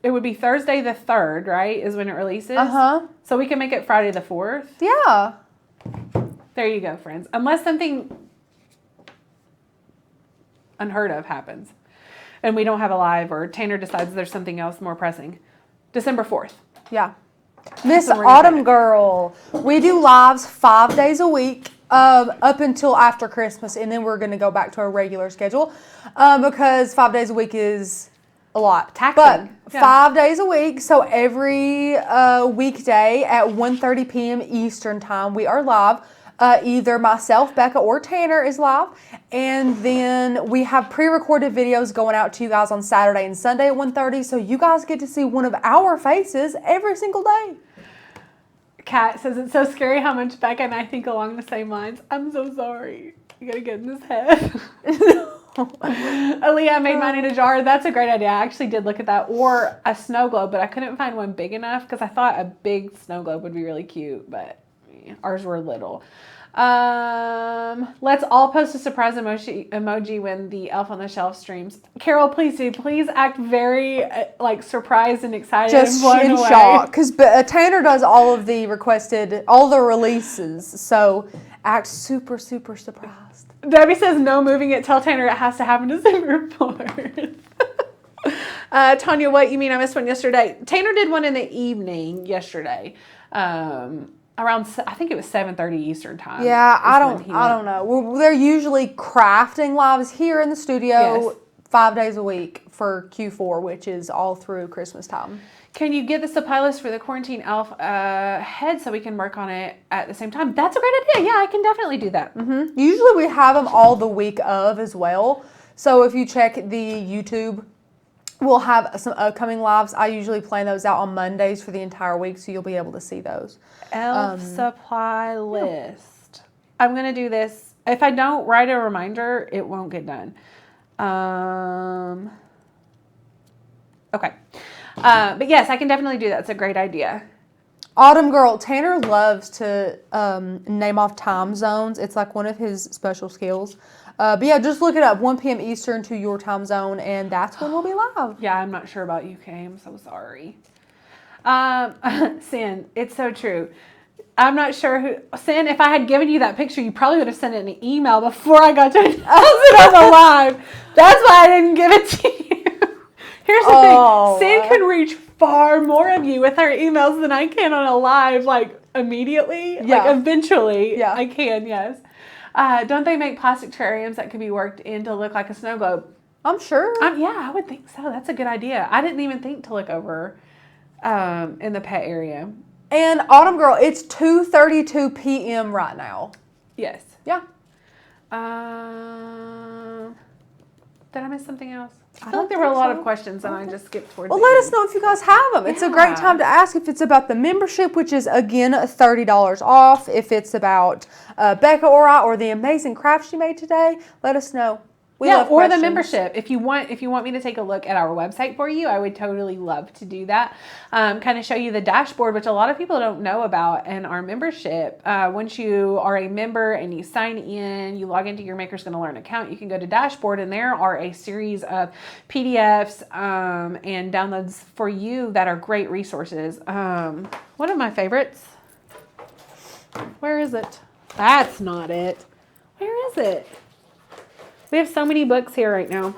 it would be Thursday the 3rd, right? Is when it releases? Uh-huh. So we can make it Friday the 4th? Yeah. There you go, friends. Unless something unheard of happens and we don't have a live or Tanner decides there's something else more pressing. December 4th. Yeah. Miss So we're Autumn excited. Girl. We do lives 5 days a week up until after Christmas, and then we're going to go back to our regular schedule because 5 days a week is a lot. Taxing. But Yeah. 5 days a week, so every weekday at 1:30 p.m. Eastern time, we are live. Either myself, Becca, or Tanner is live. And then we have pre-recorded videos going out to you guys on Saturday and Sunday at 1:30. So you guys get to see one of our faces every single day. Kat says it's so scary how much Becca and I think along the same lines. I'm so sorry. You gotta get in this head. Aaliyah made mine in a jar. That's a great idea. I actually did look at that. Or a snow globe, but I couldn't find one big enough because I thought a big snow globe would be really cute, but ours were little. Let's all post a surprise emoji when the Elf on the Shelf streams. Carol, please do. Please act very surprised and excited. Just and blown in away. shock. Because Tanner does all of the all the releases. So act super, super surprised. Debbie says no moving it. Tell Tanner it has to happen December 4th. Tanya, what you mean? I missed one yesterday. Tanner did one in the evening yesterday. Around, I think it was 7:30 Eastern time. Yeah, I don't know. They're usually crafting lives here in the studio Yes. 5 days a week for Q4, which is all through Christmas time. Can you get the supply list for the quarantine elf head so we can work on it at the same time? That's a great idea. Yeah, I can definitely do that. Mm-hmm. Usually we have them all the week of as well. So if you check the YouTube, we'll have some upcoming lives. I usually plan those out on Mondays for the entire week, so you'll be able to see those. Elf supply list. I'm going to do this. If I don't write a reminder, it won't get done. Okay. But yes, I can definitely do that. It's a great idea. Autumn Girl, Tanner loves to name off time zones. It's like one of his special skills. But yeah, just look it up, 1 p.m. Eastern to your time zone, and that's when we'll be live. Yeah, I'm not sure about UK. I'm so sorry. Sin, it's so true. I'm not sure who. Sin, if I had given you that picture, you probably would have sent it in an email before I got to announce it on the live. That's why I didn't give it to you. Here's the thing. Sin can reach far more of you with her emails than I can on a live, immediately. Yeah. Eventually. Yeah. I can, yes. Don't they make plastic terrariums that can be worked in to look like a snow globe? I'm sure. Yeah, I would think so. That's a good idea. I didn't even think to look over in the pet area. And Autumn Girl, it's 2:32 p.m. right now. Yes. Yeah. Did I miss something else? I feel like there were a lot of questions and I just skipped towards Well, the let end. us know if you guys have them. It's a great time to ask if it's about the membership, which is, again, $30 off. If it's about Becca or I or the amazing craft she made today, let us know. We love or the questions. membership. If you want me to take a look at our website for you, I would totally love to do that. Kind of show you the dashboard, which a lot of people don't know about, and our membership. Once you are a member and you sign in, you log into your Maker's Gonna Learn account, you can go to dashboard, and there are a series of PDFs and downloads for you that are great resources. One of my favorites. Where is it? That's not it. Where is it? We have so many books here right now.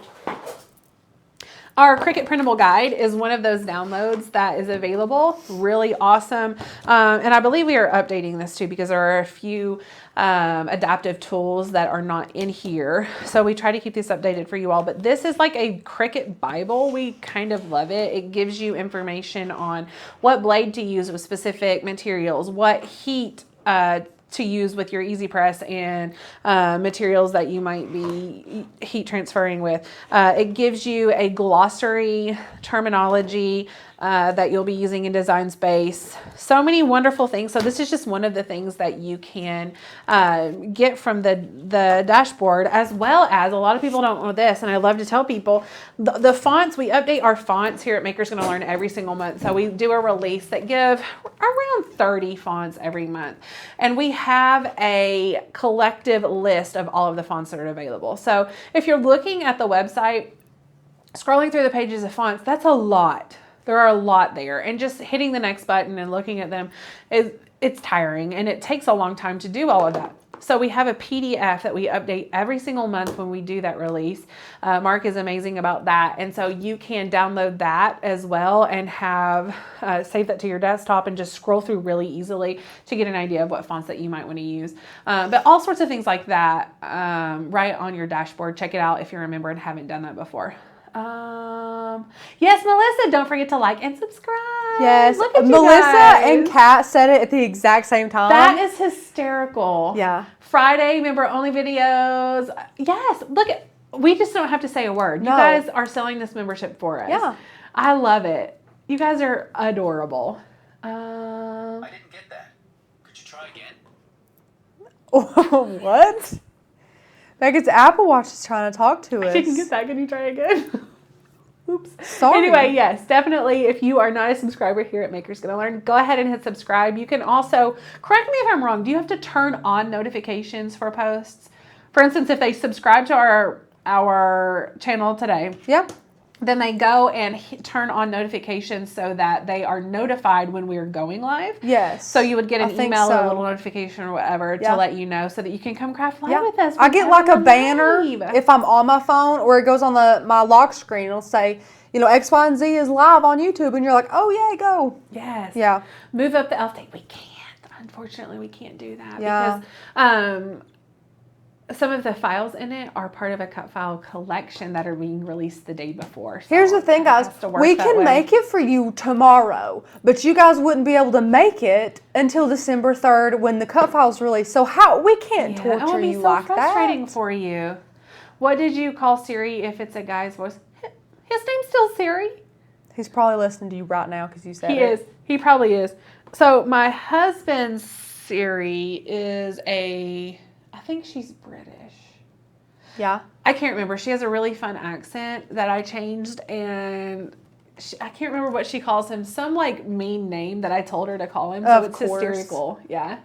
Our Cricut Printable Guide is one of those downloads that is available. Really awesome. And I believe we are updating this too because there are a few adaptive tools that are not in here. So we try to keep this updated for you all. But this is like a Cricut Bible. We kind of love it. It gives you information on what blade to use with specific materials, what heat to use with your EasyPress and materials that you might be heat transferring with. It gives you a glossary terminology that you'll be using in Design Space. So many wonderful things. So this is just one of the things that you can get from the dashboard, as well as a lot of people don't know this, and I love to tell people, the fonts, we update our fonts here at Maker's Gonna Learn every single month. So we do a release that give around 30 fonts every month. And we have a collective list of all of the fonts that are available. So if you're looking at the website, scrolling through the pages of fonts, that's a lot. There are a lot there, and just hitting the next button and looking at them it's tiring, and it takes a long time to do all of that. So we have a PDF that we update every single month when we do that release. Mark is amazing about that. And so you can download that as well and have save that to your desktop and just scroll through really easily to get an idea of what fonts that you might want to use. But all sorts of things like that right on your dashboard. Check it out if you're a member and haven't done that before. Yes, Melissa, don't forget to like and subscribe. Yes, Look at you Melissa guys. and Kat said it at the exact same time. That is hysterical. Yeah. Friday, member only videos. Yes, look at, we just don't have to say a word. No. You guys are selling this membership for us. Yeah. I love it. You guys are adorable. I didn't get that. Could you try again? What? Becca's Apple Watch is trying to talk to us. I didn't get that. Can you try again? Oops. Sorry. Anyway, yes, definitely. If you are not a subscriber here at Maker's Gonna Learn, go ahead and hit subscribe. You can also, correct me if I'm wrong, do you have to turn on notifications for posts? For instance, if they subscribe to our channel today, Yep. then they go and turn on notifications so that they are notified when we are going live. Yes. So you would get I an think email or so. a little notification or whatever Yeah. to let you know so that you can come craft live Yeah. with us. I get like a whenever we're banner live. if I'm on my phone, or it goes on my lock screen. It'll say, X, Y, and Z is live on YouTube, and you're like, oh yeah, go. Yes. Yeah. Move up the elf date. We can't. Unfortunately, we can't do that Yeah. because some of the files in it are part of a cut file collection that are being released the day before. So Here's the thing, it guys. has to work We that can way. make it for you tomorrow, but you guys wouldn't be able to make it until December 3rd when the cut file's released. So we can't Yeah, torture it would be you so like frustrating that. for you. What did you call Siri if it's a guy's voice? His name's still Siri. He's probably listening to you right now because you said He it. is. He probably is. So my husband's Siri is I think she's British. Yeah. I can't remember. She has a really fun accent that I changed, and I can't remember what she calls him. Some like mean name that I told her to call him. So Of it's course. hysterical. Yeah.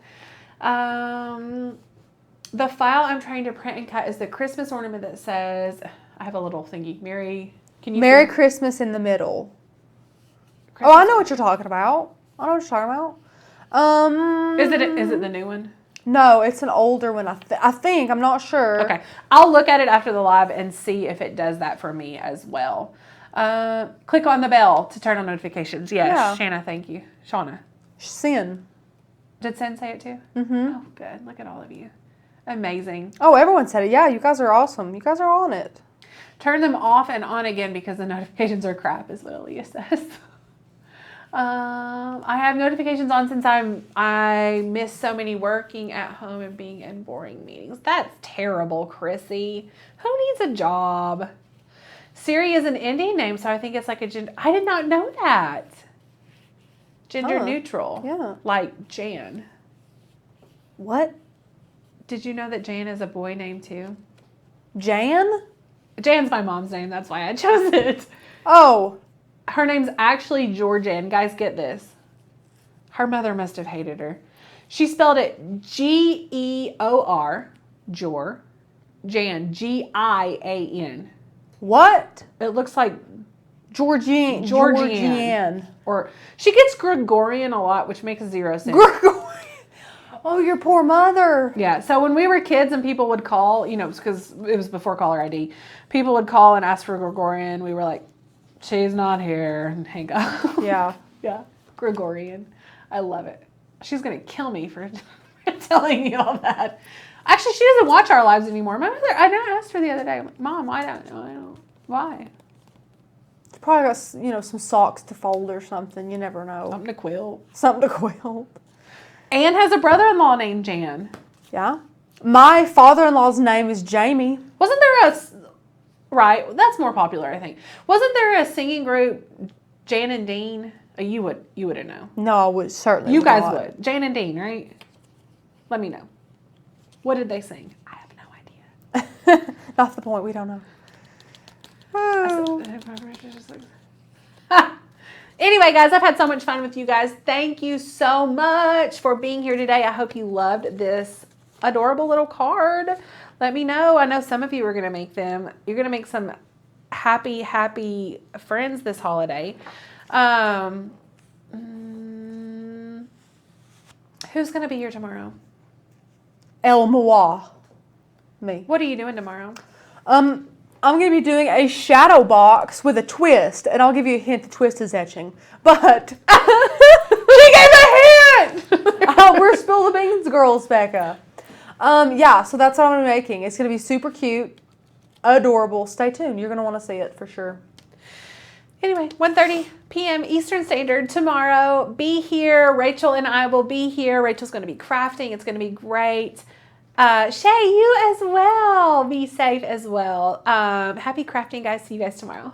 The file I'm trying to print and cut is the Christmas ornament that says, I have a little thingy. Merry Merry Christmas in the middle. Christmas. Oh, I know what you're talking about. I know what you're talking about. Is it the new one? No, it's an older one. I think. I'm not sure. Okay. I'll look at it after the live and see if it does that for me as well. Click on the bell to turn on notifications. Yes, Yeah. Shanna, thank you. Shauna. Sin. Did Sen say it too? Mm-hmm. Oh, good. Look at all of you. Amazing. Oh, everyone said it. Yeah, you guys are awesome. You guys are on it. Turn them off and on again because the notifications are crap, is what Aaliyah says. I have notifications on since I miss so many working at home and being in boring meetings. That's terrible, Chrissy. Who needs a job? Siri is an Indian name, so I think it's like a gender. I did not know that. Gender Huh. neutral. Yeah. Like Jan. What? Did you know that Jan is a boy name too? Jan? Jan's my mom's name. That's why I chose it. Oh. Her name's actually Georgian. Guys, get this. Her mother must have hated her. She spelled it Geor, Jor, Jan, Gian. What? It looks like, Georgian. Georgian. or she gets Gregorian a lot, which makes zero sense. Gregorian. Oh, your poor mother. Yeah, so when we were kids and people would call, because it was before caller ID, people would call and ask for Gregorian. We were like, she's not here, and hang up. Yeah. Yeah, Gregorian. I love it. She's going to kill me for telling you all that. Actually, she doesn't watch our lives anymore. My mother, I asked her the other day, I'm like, Mom, why why? Probably got, some socks to fold or something. You never know. Something to quilt. Something to quilt. Anne has a brother-in-law named Jan. Yeah. My father-in-law's name is Jamie. Wasn't there right, that's more popular, I think. Wasn't there a singing group, Jan and Dean? You wouldn't know. No, I would certainly You guys not. would. Jan and Dean, right? Let me know. What did they sing? I have no idea. That's the point. We don't know. Oh. Anyway, guys, I've had so much fun with you guys. Thank you so much for being here today. I hope you loved this adorable little card. Let me know. I know some of you are going to make them. You're going to make some happy, happy friends this holiday. Who's going to be here tomorrow? El Moi. Me. What are you doing tomorrow? I'm going to be doing a shadow box with a twist, and I'll give you a hint. The twist is etching, but She gave a hint! we're Spill the Beans girls, Becca. Yeah, so that's what I'm gonna be making. It's going to be super cute, adorable. Stay tuned. You're going to want to see it for sure. Anyway, 1:30 p.m. Eastern Standard tomorrow. Be here. Rachel and I will be here. Rachel's going to be crafting. It's going to be great. Shay, you as well. Be safe as well. Happy crafting, guys. See you guys tomorrow.